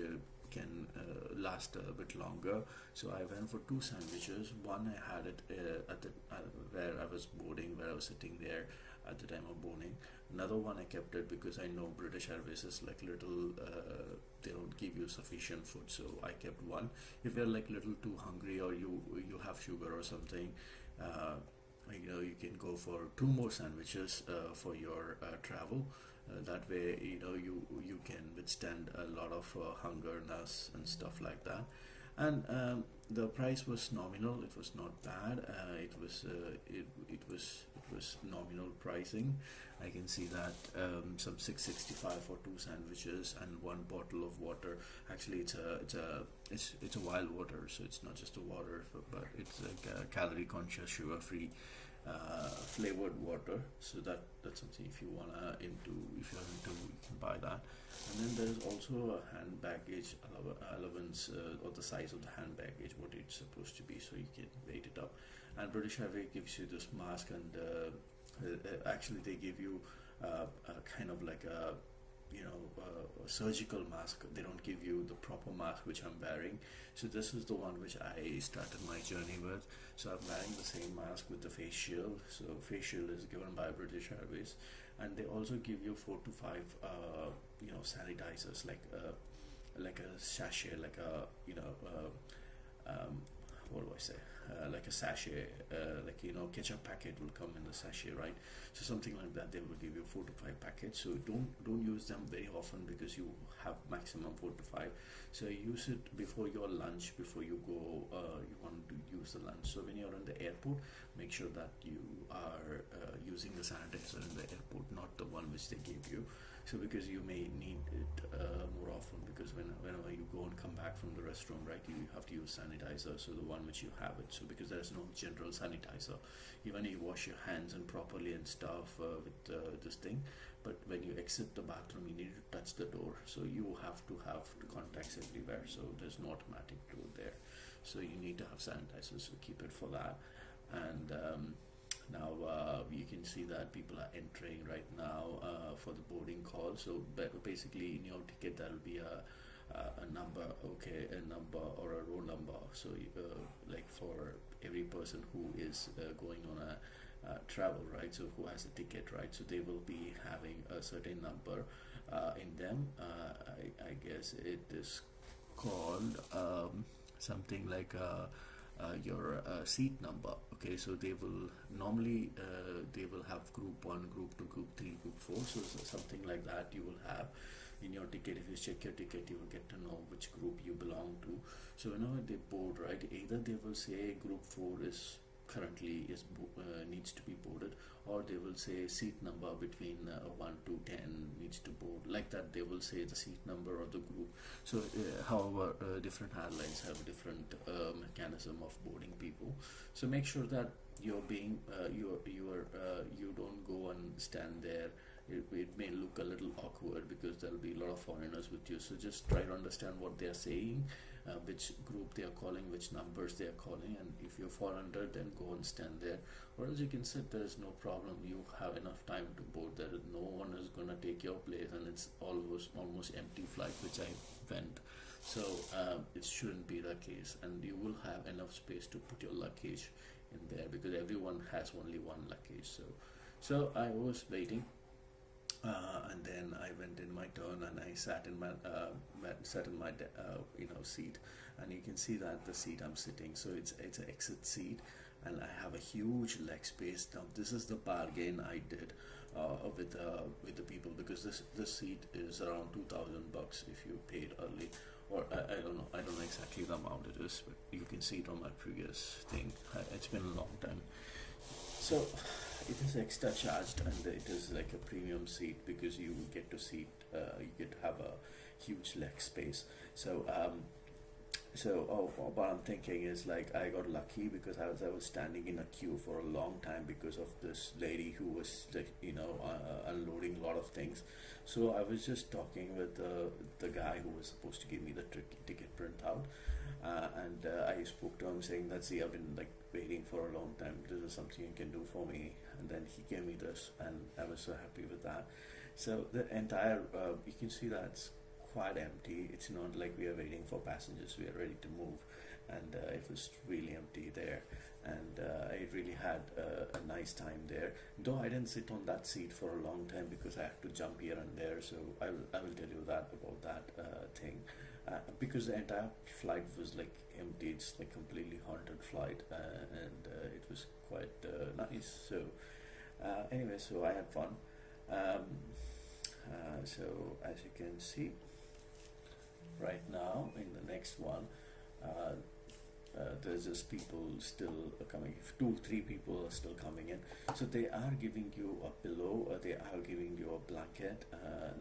can last a bit longer. So I went for 2 sandwiches. One, I had it at the where I was boarding, where I was sitting there at the time of boarding. Another one I kept it because I know British Airways is like little, they don't give you sufficient food, so I kept one. If you're like little too hungry, or you have sugar or something, you can go for 2 more sandwiches for your travel. That way you can withstand a lot of hungerness and stuff like that. And the price was nominal. It was not bad. It was nominal pricing. I can see that some 665 for 2 sandwiches and 1 bottle of water. Actually, it's a wild water, so it's not just a water, but it's like calorie conscious, sugar free flavored water. So that's something if you wanna if you're into, you can buy that. And then there's also a hand baggage allowance, or the size of the hand baggage, what it's supposed to be, so you can weight it up. And British Airways gives you this mask, and actually they give you kind of like a a surgical mask. They don't give you the proper mask which I'm wearing. So this is the one which I started my journey with. So I'm wearing the same mask with the face shield. So face shield is given by British Airways, and they also give you 4 to 5 sanitizers, like a sachet, like a what do I say, like a sachet, ketchup packet will come in the sachet, right? So something like that. They will give you 4 to 5 packets. So don't use them very often, because you have maximum 4 to 5. So use it before your lunch, before you go, you want to use the lunch. So when you're in the airport, make sure that you are using the sanitizer in the airport, not the one which they give you. So because you may need it more often, because whenever you go and come back from the restaurant, right, you have to use sanitizer. So the one which you have it, so because there's no general sanitizer, even you wash your hands and properly and stuff with this thing, but when you exit the bathroom, you need to touch the door, so you have to have contacts everywhere. So there's no automatic door there, so you need to have sanitizer, so keep it for that. And now you can see that people are entering right now for the boarding call. So basically in your ticket there will be a number, okay, a number or a row number. So like for every person who is going on a travel, right, so who has a ticket, right, so they will be having a certain number in them. I guess it is called something like your seat number. Okay, so they will normally they will have group 1, group 2, group 3, group 4. So something like that you will have in your ticket. If you check your ticket, you will get to know which group you belong to. So whenever they board, right, either they will say group 4 is currently needs to be boarded, or they will say seat number between 1 to 10 needs to board, like that. They will say the seat number or the group. So however, different airlines have different mechanism of boarding people. So make sure that you're being you don't go and stand there. It may look a little awkward because there'll be a lot of foreigners with you. So just try to understand what they are saying, which group they are calling, which numbers they are calling, and if you fall under, then go and stand there, or else you can sit. There is no problem. You have enough time to board. There is no one is gonna take your place, and it's almost empty flight which I went. So it shouldn't be the case, and you will have enough space to put your luggage in there, because everyone has only one luggage. So I was waiting. And then I went in my turn, and I sat in my seat, and you can see that the seat I'm sitting, so it's an exit seat, and I have a huge leg space. Now this is the bargain I did with the people, because this seat is around $2,000 if you paid early, or I don't know exactly the amount it is, but you can see it on my previous thing. It's been a long time. So it is extra charged, and it is like a premium seat, because you get to you get to have a huge leg space. So what I'm thinking is, like, I got lucky because I was standing in a queue for a long time because of this lady who was, like, unloading a lot of things. So I was just talking with the guy who was supposed to give me the ticket printout, and I spoke to him saying that, see, I've been like waiting for a long time. This is something you can do for me. And then he gave me this, and I was so happy with that. So the entire you can see that it's quite empty. It's not like we are waiting for passengers. We are ready to move, and it was really empty there, and I really had a nice time there, though I didn't sit on that seat for a long time because I had to jump here and there. So I will tell you that about that thing, because the entire flight was like empty. It's like completely haunted flight, and it was quite nice. So anyway, so I had fun. So as you can see right now in the next one, there's just people still coming. 2-3 people are still coming in. So they are giving you a pillow, they are giving you a blanket.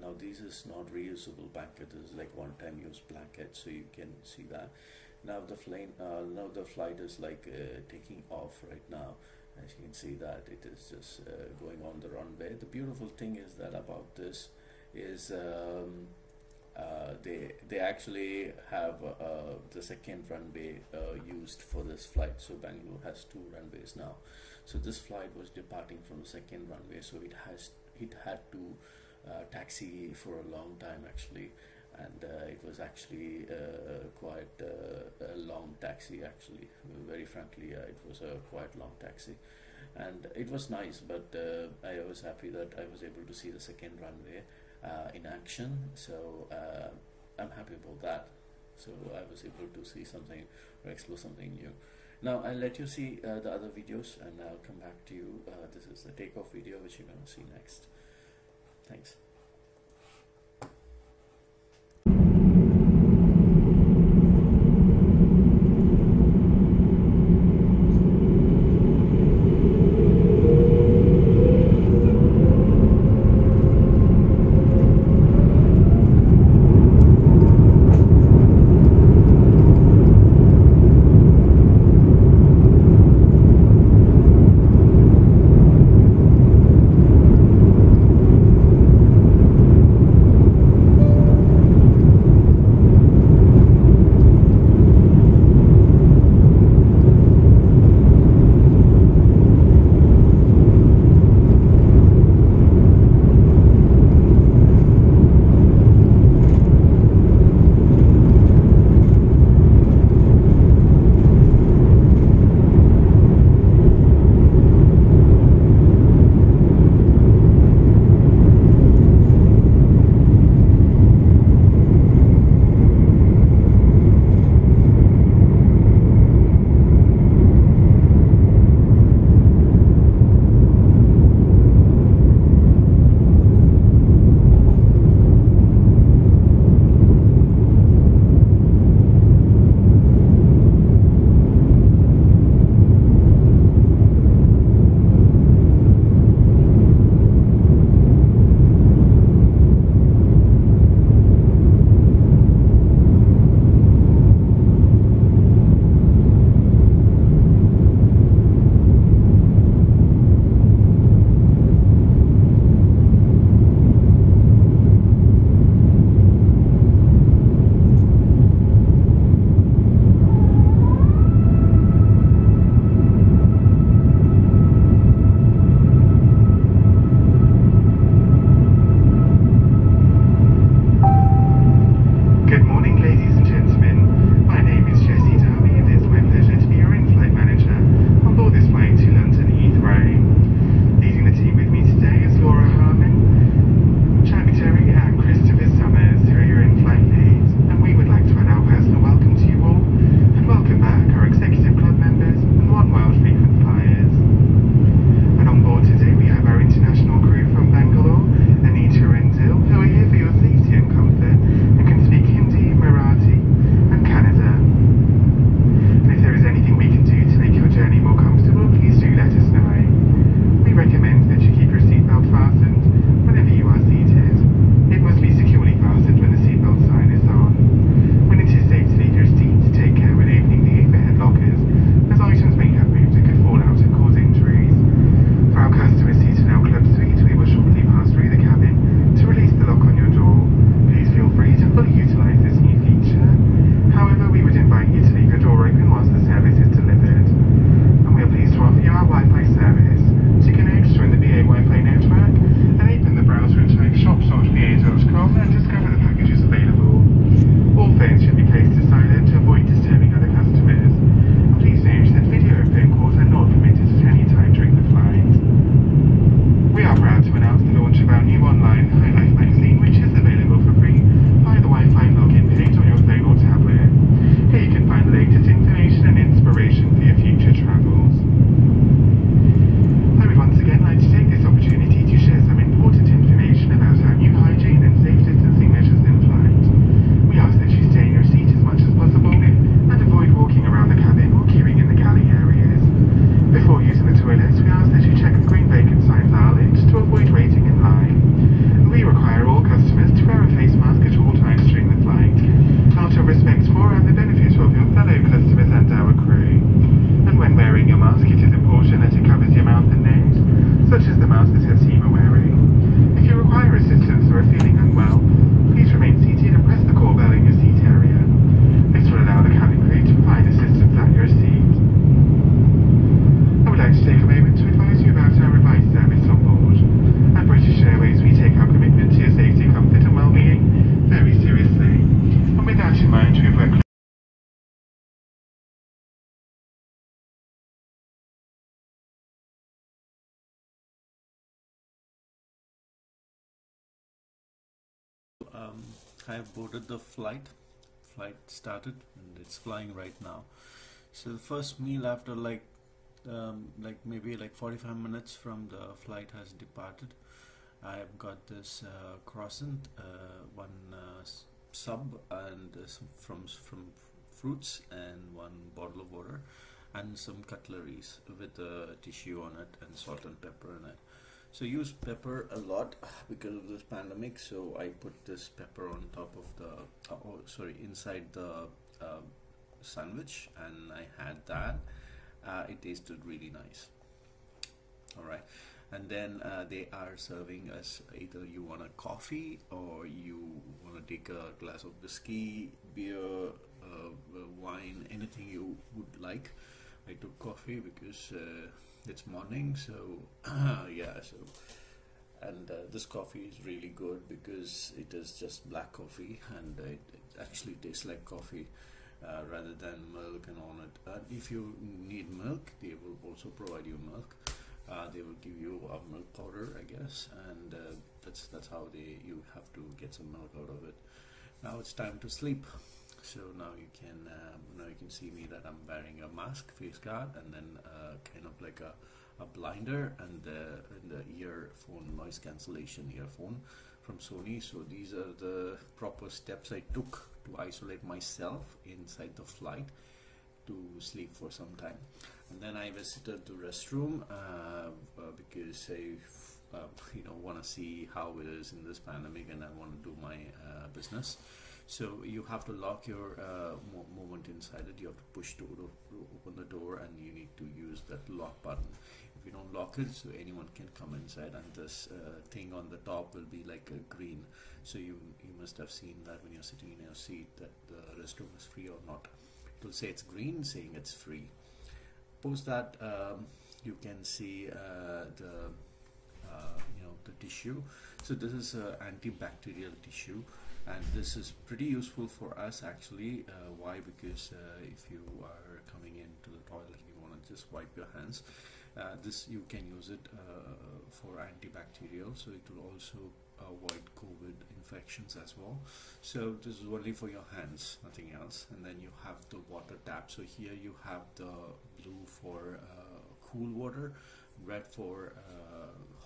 Now this is not reusable blanket. This is like one-time use blanket, so you can see that. Now the flight is like taking off right now, As you can see that it is just going on the runway. The beautiful thing is that about this is they actually have the second runway used for this flight. So Bangalore has 2 runways now. So this flight was departing from the second runway, so it had to taxi for a long time actually, and it was actually quite a long taxi actually. Very frankly, it was a quite long taxi, and it was nice, but I was happy that I was able to see the second runway in action. So I'm happy about that. So I was able to see something or explore something new. Now I'll let you see the other videos, and I'll come back to you. This is the takeoff video which you're going to see next. Thanks. I have boarded the flight. Flight started and it's flying right now. So the first meal after maybe like 45 minutes from the flight has departed, I've got this croissant, one sub, and some from fruits, and one bottle of water, and some cutleries with a tissue on it and salt and pepper in it. So use pepper a lot because of this pandemic. So I put this pepper on top of the inside the sandwich, and I had that. It tasted really nice. All right, and then they are serving us, either you want a coffee or you want to take a glass of whiskey, beer, wine, anything you would like. I took coffee because it's morning, so yeah. So and this coffee is really good because it is just black coffee, and it actually tastes like coffee. Rather than milk and all it. If you need milk, they will also provide you milk. They will give you a milk powder, I guess, and that's how you have to get some milk out of it. Now it's time to sleep. So now you can see me that I'm wearing a mask, face guard, and then kind of like a blinder, and the earphone, noise cancellation earphone from Sony. So these are the proper steps I took to isolate myself inside the flight to sleep for some time. And then I visited the restroom because I want to see how it is in this pandemic, and I want to do my business. So you have to lock your movement inside it. You have to push to open the door, and you need to use that lock button. If you don't lock it, so anyone can come inside, and this thing on the top will be like a green. So you must have seen that when you're sitting in your seat, that the restroom is free or not. It will say it's green, saying it's free. Post that, you can see the tissue. So this is antibacterial tissue, and this is pretty useful for us actually. Why? Because if you are coming into the toilet, you want to just wipe your hands. This you can use it for antibacterial, so it will also avoid COVID infections as well. So this is only for your hands, nothing else. And then you have the water tap. So here you have the blue for cool water, red for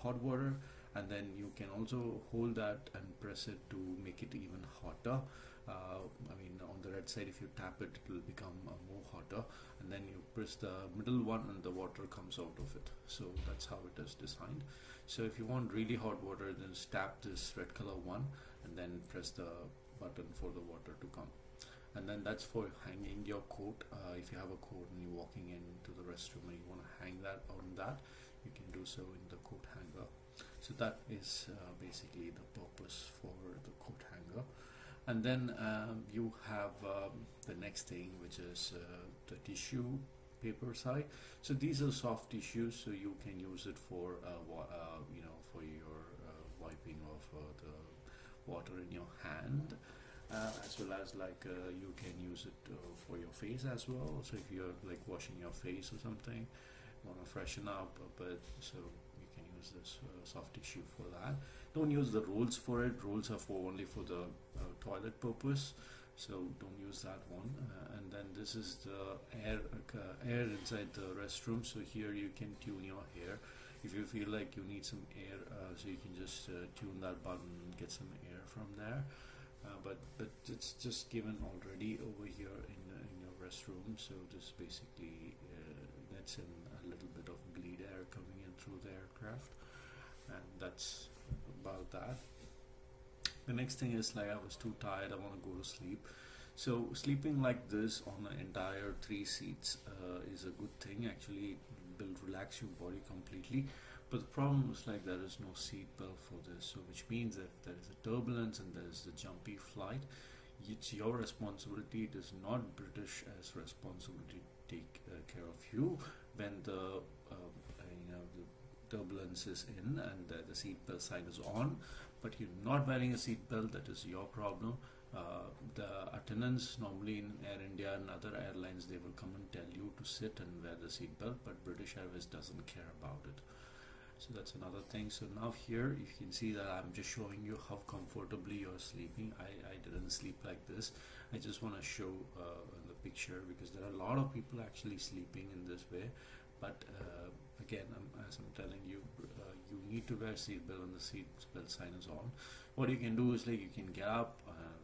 hot water, and then you can also hold that and press it to make it even hotter. On the red side, if you tap it, it will become more hotter, and then you press the middle one and the water comes out of it. So that's how it is designed. So if you want really hot water, then just tap this red color one and then press the button for the water to come. And then that's for hanging your coat. If you have a coat and you're walking into the restroom and you want to hang that on that, you can do so in the coat hanger. So that is basically the purpose for the coat hanger. And then you have the next thing, which is the tissue paper side. So these are soft tissues, so you can use it for for your wiping of the water in your hand, as well as you can use it for your face as well. So if you're like washing your face or something, want to freshen up a bit, so you can use this soft tissue for that. Don't use the rolls for it. Rolls are only for the toilet purpose, so don't use that one. And then this is the air inside the restroom. So here you can tune your hair if you feel like you need some air, so you can just tune that button and get some air from there. But it's just given already over here in your restroom. So this basically lets in a little bit of bleed air coming in through the aircraft, and that's about that. The next thing is, like, I was too tired, I want to go to sleep. So sleeping like this on an entire 3 seats is a good thing. Actually, it will relax your body completely. But the problem is, like, there is no seat belt for this, so which means that there is a turbulence and there is a jumpy flight. It's your responsibility. It is not British as responsibility to take care of you when the the turbulence is in and the seat belt sign is on, but you're not wearing a seat belt. That is your problem. The attendants normally in Air India and other airlines, they will come and tell you to sit and wear the seat belt, but British Airways doesn't care about it. So that's another thing. So now here you can see that I'm just showing you how comfortably you're sleeping. I didn't sleep like this. I just want to show the picture, because there are a lot of people actually sleeping in this way. But again, as I'm telling you, you need to wear seatbelt when the seatbelt sign is on. What you can do is, like, you can get up,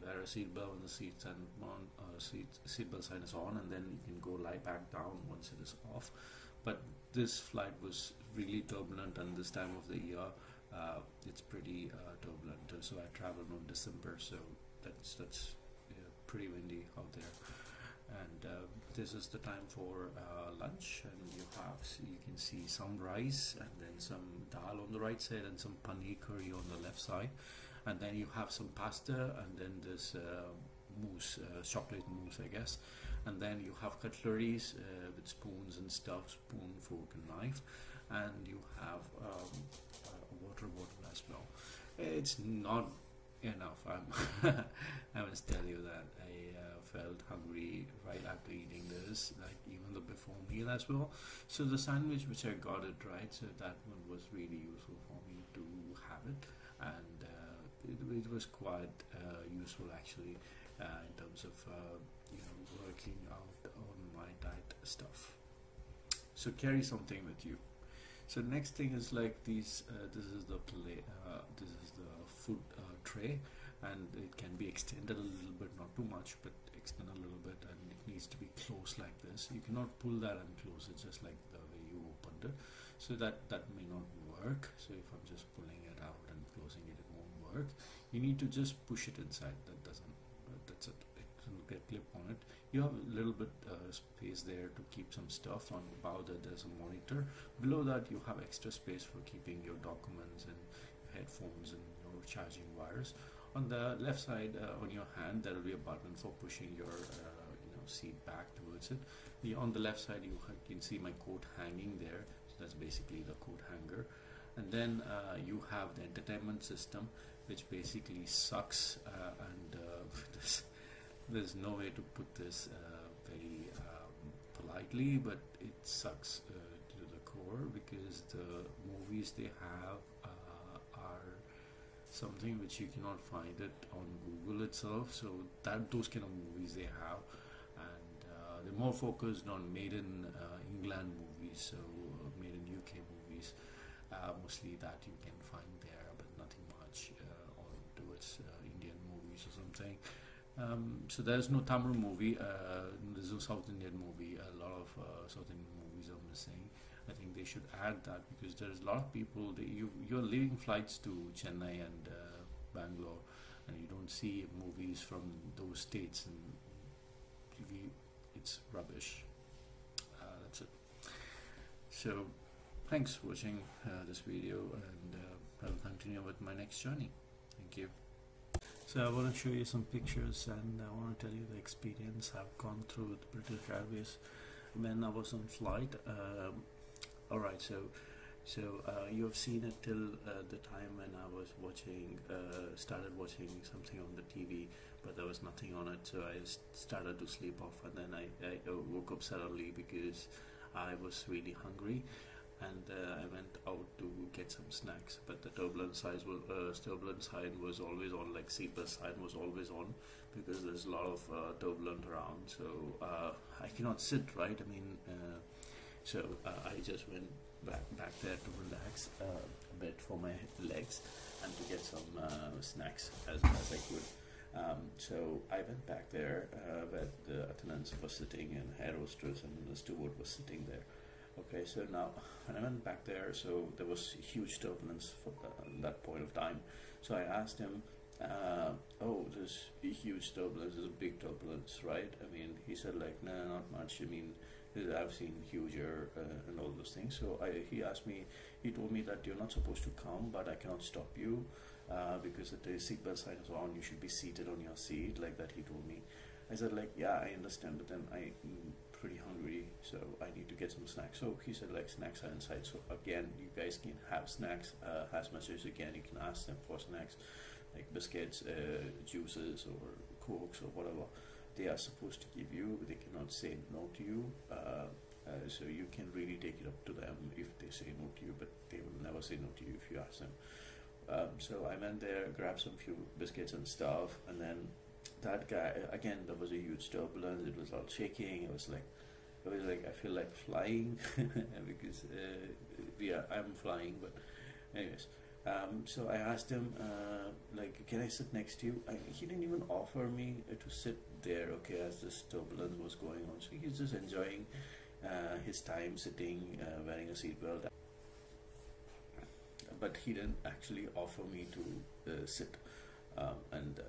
wear a seatbelt when the seatbelt sign is on, and then you can go lie back down once it is off. But this flight was really turbulent, and this time of the year, it's pretty turbulent. So I traveled in December, so that's pretty windy out there. And this is the time for lunch, and you can see some rice, and then some dal on the right side, and some paneer curry on the left side, and then you have some pasta, and then this mousse, chocolate mousse, I guess, and then you have cutleries with spoons and stuff, spoon, fork, and knife, and you have a water bottle as well. It's not enough. I must tell you that I felt hungry right after eating this, like even the before meal as well. So the sandwich which I got it right, so that one was really useful for me to have it, and it was quite useful actually in terms of working out on my diet stuff. So carry something with you. So next thing is like these. This is the food tray, and it can be extended a little bit, not too much, but extend a little bit, and it needs to be closed like this. You cannot pull that and close it just like the way you opened it. So that may not work. So if I'm just pulling it out and closing it, it won't work. You need to just push it inside. That's it. Get clip on it. You have a little bit space there to keep some stuff. On above that there's a monitor. Below that you have extra space for keeping your documents and headphones and your charging wires. On the left side on your hand there will be a button for pushing your seat back towards it. On the left side you can see my coat hanging there. So that's basically the coat hanger. And then you have the entertainment system, which basically sucks and there's no way to put this very politely, but it sucks to the core, because the movies they have are something which you cannot find it on Google itself. So those kind of movies they have, and they're more focused on made in England movies, so made in UK movies. Mostly that you can find there, but nothing much on towards Indian movies or something. So there's no Tamil movie, there's no South Indian movie. A lot of South Indian movies are missing. I think they should add that, because there's a lot of people, you're leaving flights to Chennai and Bangalore, and you don't see movies from those states, and it's rubbish. That's it. So thanks for watching this video, and I'll continue with my next journey. Thank you. So I want to show you some pictures, and I want to tell you the experience I've gone through with British Airways when I was on flight. Alright, so you have seen it till the time when I was started watching something on the TV, but there was nothing on it, so I started to sleep off, and then I woke up suddenly because I was really hungry, and I went out to get some snacks. But the turbulence sign was always on, like seatbelt sign was always on, because there's a lot of turbulence around, so I cannot sit, right? I mean, so I just went back there to relax a bit for my legs and to get some snacks as I could. So I went back there where the attendants were sitting, and air hostess and the steward was sitting there. Okay, so now when I went back there, so there was huge turbulence for that point of time. So I asked him, oh, there's a huge turbulence, there's a big turbulence, right? I mean, he said like, no, not much. I mean, I've seen huger and all those things. So he asked me, he told me that you're not supposed to come, but I cannot stop you because the seatbelt sign is on, you should be seated on your seat, like that he told me. I said like, yeah, I understand, but then I'm pretty hungry, so I need to get some snacks. So he said like, snacks are inside. So again, you guys can have snacks as much as you can. You can ask them for snacks like biscuits, juices, or cokes, or whatever they are supposed to give you. They cannot say no to you. So you can really take it up to them if they say no to you, but they will never say no to you if you ask them. So I went there, grabbed some few biscuits and stuff, and then that guy, again, there was a huge turbulence. It was all shaking. It was like I feel like flying because I'm flying. But anyways, so I asked him like, can I sit next to you? He didn't even offer me to sit there. Okay, as this turbulence was going on, so he's just enjoying his time sitting, wearing a seatbelt. But he didn't actually offer me to sit, and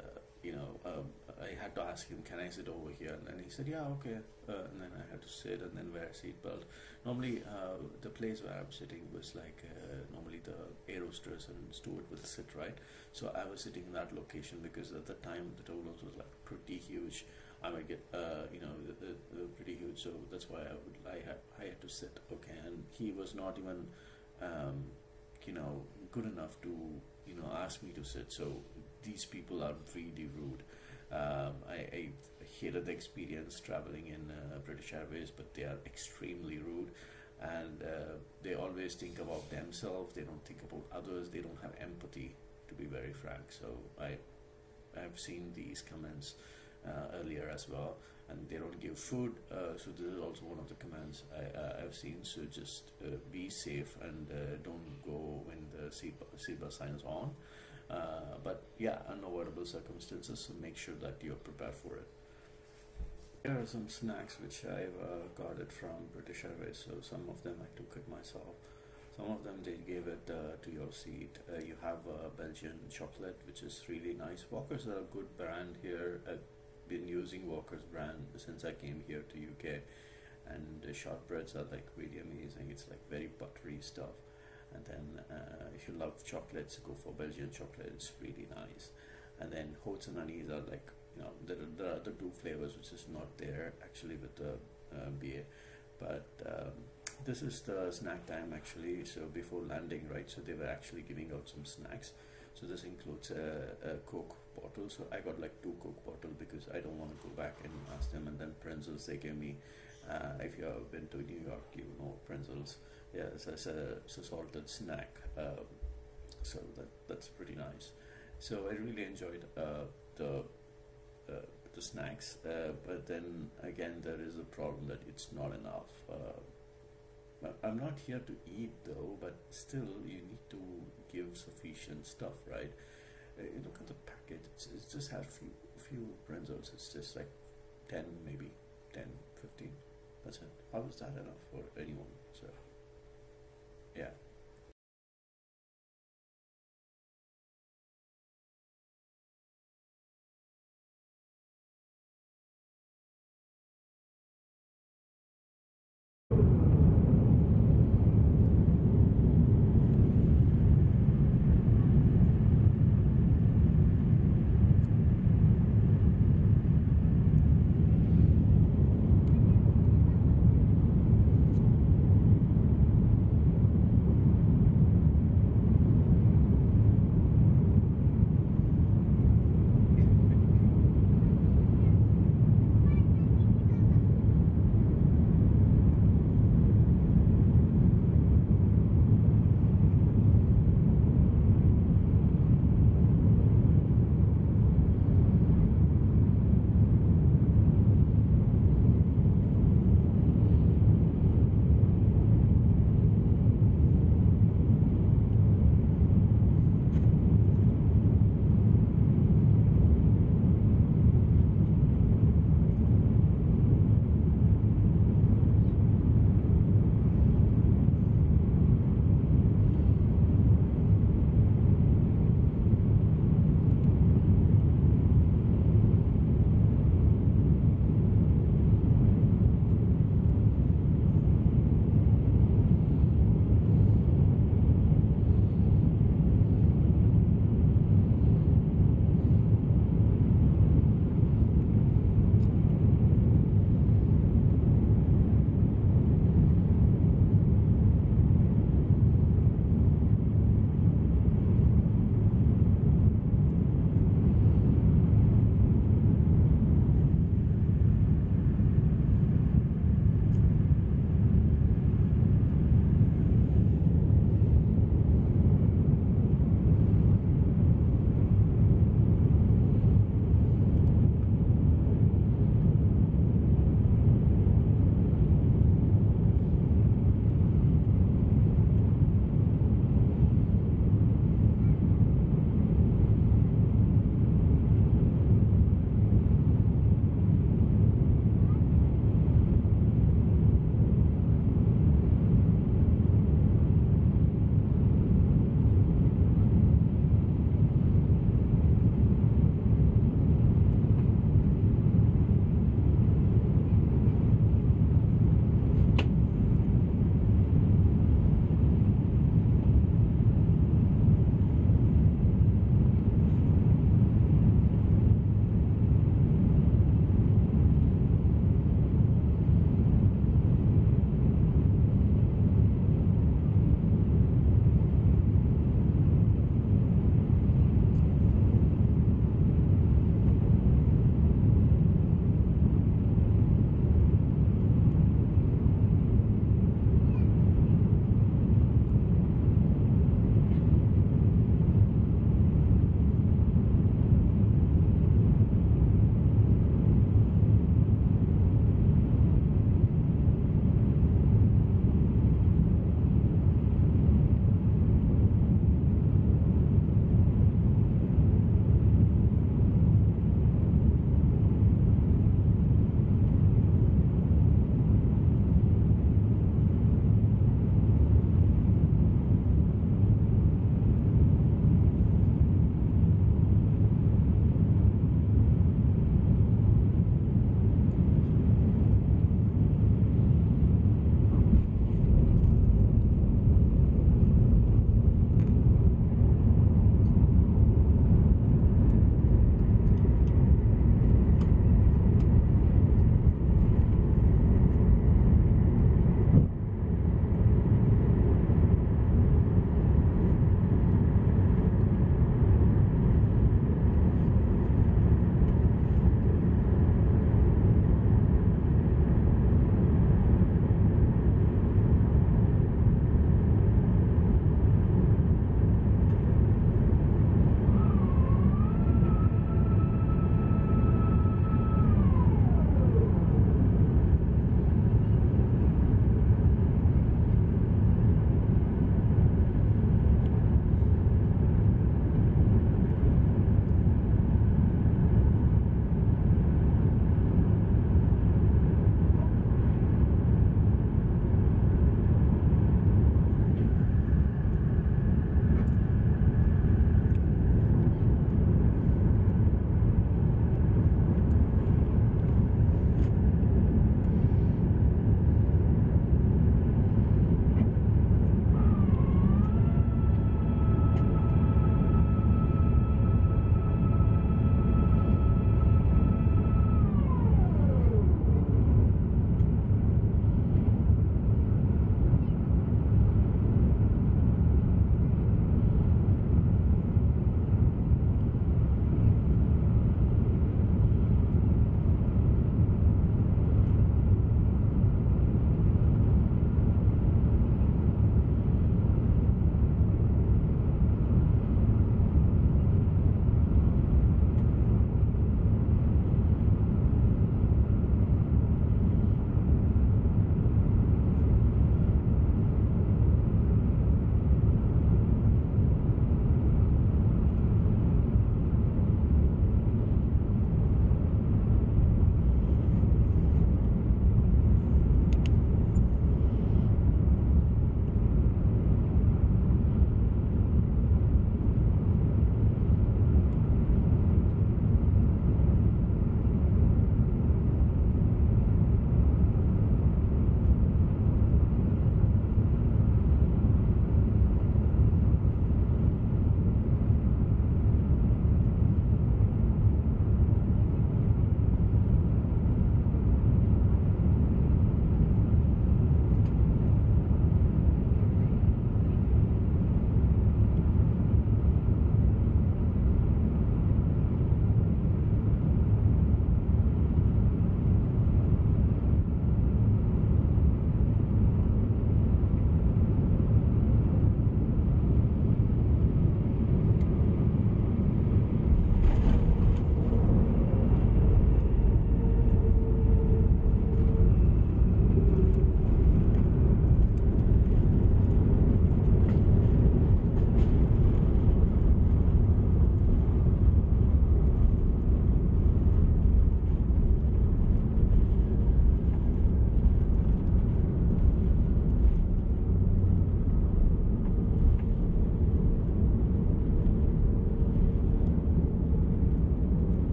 I had to ask him, can I sit over here? And then he said, yeah, okay. And then I had to sit and then wear a seatbelt. Normally, the place where I'm sitting was like normally the air hostess and steward will sit, right? So I was sitting in that location because at the time the turbulence was like pretty huge. I might get pretty huge, so that's why I had to sit. Okay, and he was not even good enough to ask me to sit. So these people are really rude. I hated the experience traveling in British Airways, but they are extremely rude, and they always think about themselves. They don't think about others. They don't have empathy, to be very frank. So I've seen these comments earlier as well, and they don't give food. So this is also one of the comments I've seen. So just be safe and don't go when the seatbelt sign is on. But yeah, unavoidable circumstances, so make sure that you're prepared for it. Here are some snacks which I've got it from British Airways. So some of them I took it myself. Some of them they gave it to your seat. You have Belgian chocolate, which is really nice. Walkers are a good brand here. I've been using Walker's brand since I came here to UK, and the shortbreads are like really amazing. It's like very buttery stuff. And then if you love chocolates, go for Belgian chocolate. It's really nice. And then oats and honeys are like, there are the two flavors which is not there actually with the BA. But this is the snack time actually. So before landing, right? So they were actually giving out some snacks. So this includes a Coke bottle. So I got like 2 Coke bottles because I don't want to go back and ask them. And then pretzels they gave me. If you have been to New York, you know pretzels. Yeah, it's a salted snack. So that's pretty nice. So I really enjoyed the snacks. But then again, there is a problem that it's not enough. I'm not here to eat though, but still you need to give sufficient stuff, right? You look at the packet, it just has few pretzels. It's just like 10, maybe 10, 15. That's it. How is that enough for anyone? So yeah.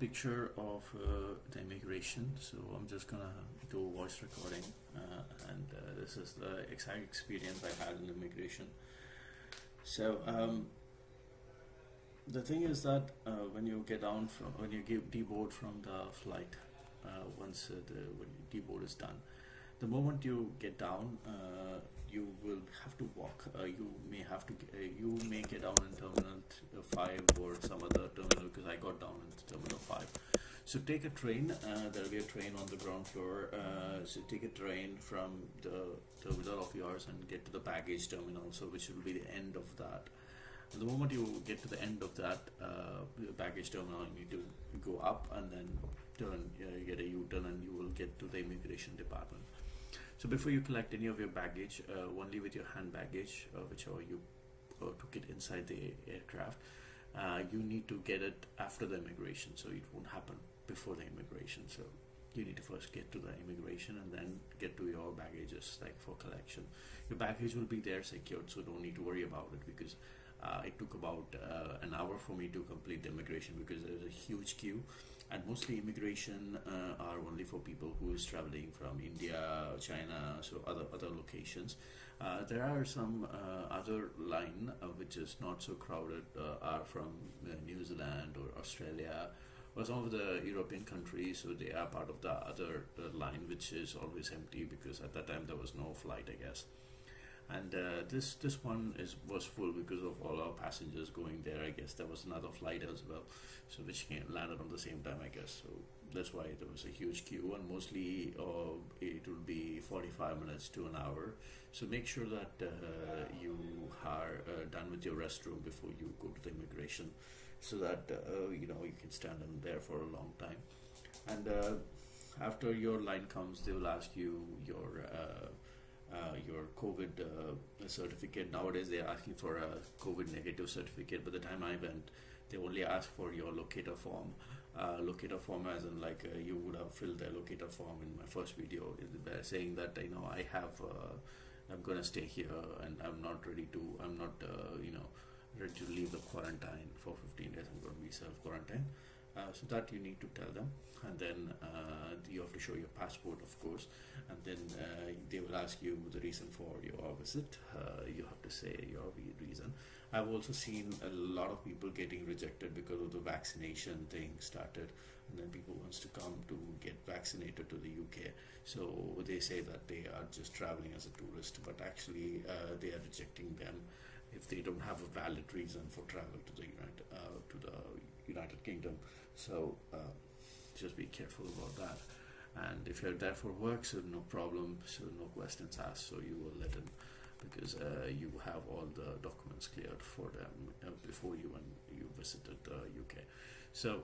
picture of the immigration. So I'm just gonna do voice recording, and this is the exact experience I had in immigration. So the thing is that when you get down from, when you deboard from the flight, once when deboard is done, the moment you get down, you will have to walk. You may get down in Terminal 5 or some other terminal, because I got down in Terminal 5. So take a train. There will be a train on the ground floor. So take a train from the terminal of yours and get to the baggage terminal. So which will be the end of that. And the moment you get to the end of that baggage terminal, you need to go up and then turn. You get a U-turn and you will get to the immigration department. So before you collect any of your baggage, only with your hand baggage, whichever you took it inside the aircraft, you need to get it after the immigration, so it won't happen before the immigration. So you need to first get to the immigration and then get to your baggages, like for collection. Your baggage will be there secured, so don't need to worry about it, because it took about an hour for me to complete the immigration, because there's a huge queue. And mostly immigration are only for people who is traveling from India, China, so other locations. There are some other line which is not so crowded, are from New Zealand or Australia or some of the European countries, so they are part of the other line, which is always empty, because at that time there was no flight, I guess. And this one was full because of all our passengers going there. I guess there was another flight as well, so which landed on the same time, I guess. So that's why there was a huge queue, and mostly it will be 45 minutes to an hour. So make sure that you are done with your restroom before you go to the immigration, so that you can stand in there for a long time. And after your line comes, they will ask you your COVID certificate. Nowadays they are asking for a COVID negative certificate, but the time I went, they only asked for your locator form. Locator form as in, like, you would have filled the locator form in my first video, saying that I have I'm gonna stay here and I'm not ready to leave the quarantine for 15 days. I'm gonna be self-quarantine. So that you need to tell them, and then you have to show your passport, of course, and then they will ask you the reason for your visit. You have to say your reason. I've also seen a lot of people getting rejected because of the vaccination thing started, and then people wants to come to get vaccinated to the UK. So they say that they are just traveling as a tourist, but actually they are rejecting them if they don't have a valid reason for travel to the United Kingdom. So just be careful about that. And if you're there for work, so no problem, so no questions asked, so you will let in, because you have all the documents cleared for them before you visited the UK. So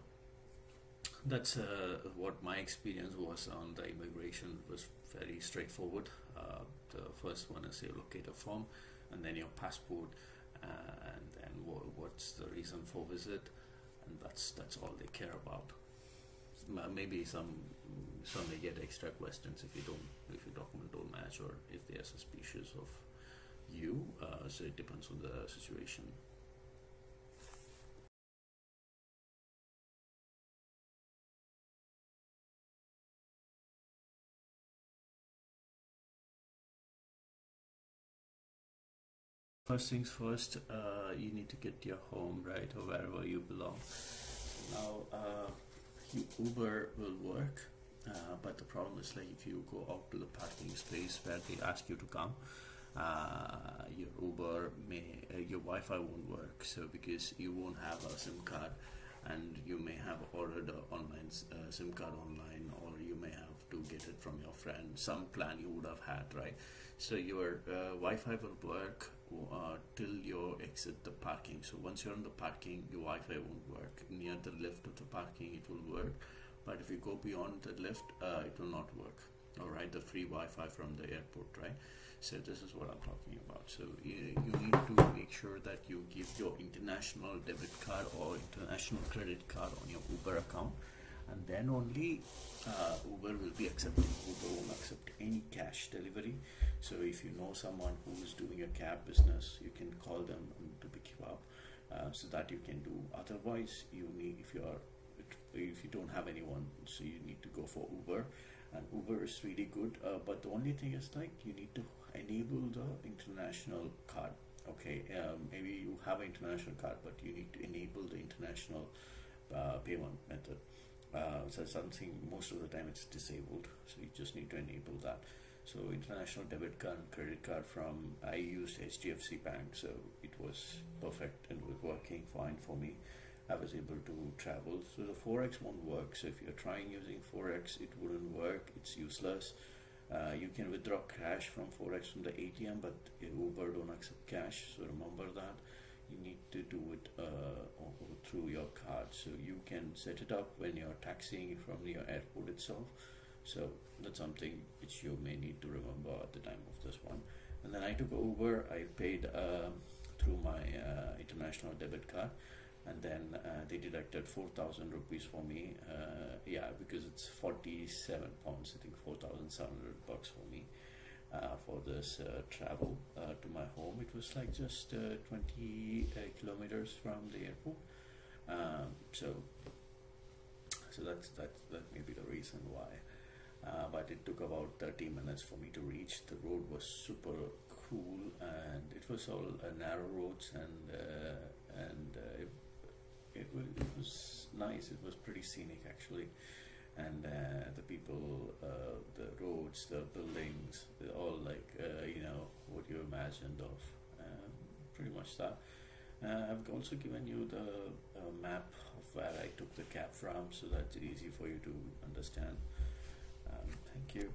that's what my experience was on the immigration. It was very straightforward. The first one is your locator form, and then your passport, and then what's the reason for visit, and that's all they care about. Maybe some may get extra questions if your document don't match, or if they are suspicious of you. So it depends on the situation. First things first, you need to get your home, right, or wherever you belong. Now, Uber will work, but the problem is, like, if you go out to the parking space where they ask you to come, your Uber your Wi-Fi won't work. So because you won't have a SIM card, and you may have ordered an online SIM card online, or you may have to get it from your friend, some plan you would have had, right? So your Wi-Fi will work till you exit the parking. So once you're in the parking, your Wi-Fi won't work. Near the lift of the parking, it will work, but if you go beyond the lift, it will not work. All right, the free Wi-Fi from the airport, right? So this is what I'm talking about. So you need to make sure that you give your international debit card or international credit card on your Uber account, and then only Uber will be accepting. Uber won't accept any cash delivery. So if you know someone who is doing a cab business, you can call them to pick you up, so that you can do. Otherwise, you need, if if you don't have anyone, so you need to go for Uber, and Uber is really good. But the only thing is like you need to enable the international card. Okay, maybe you have an international card, but you need to enable the international payment method. So something most of the time it's disabled, so you just need to enable that. So international debit card, credit card from, I used HDFC Bank, so it was perfect and was working fine for me. I was able to travel. So the Forex won't work. So if you're trying using Forex, it wouldn't work. It's useless. You can withdraw cash from Forex from the ATM, but Uber don't accept cash. So remember that. You need to do it through your card. So you can set it up when you're taxiing from your airport itself. So that's something which you may need to remember at the time of this one. And then I took Uber. I paid through my international debit card, and then they deducted 4,000 rupees for me. Yeah, because it's 47 pounds. I think 4,700 bucks for me for this travel to my home. It was like just 20 kilometers from the airport. So that may be the reason why. But it took about 30 minutes for me to reach. The road was super cool, and it was all narrow roads, and it was nice. It was pretty scenic actually, and the people, the roads, the buildings, they're all like you know what you imagined of. Pretty much that. I've also given you the map of where I took the cab from, so that's easy for you to understand. Thank you.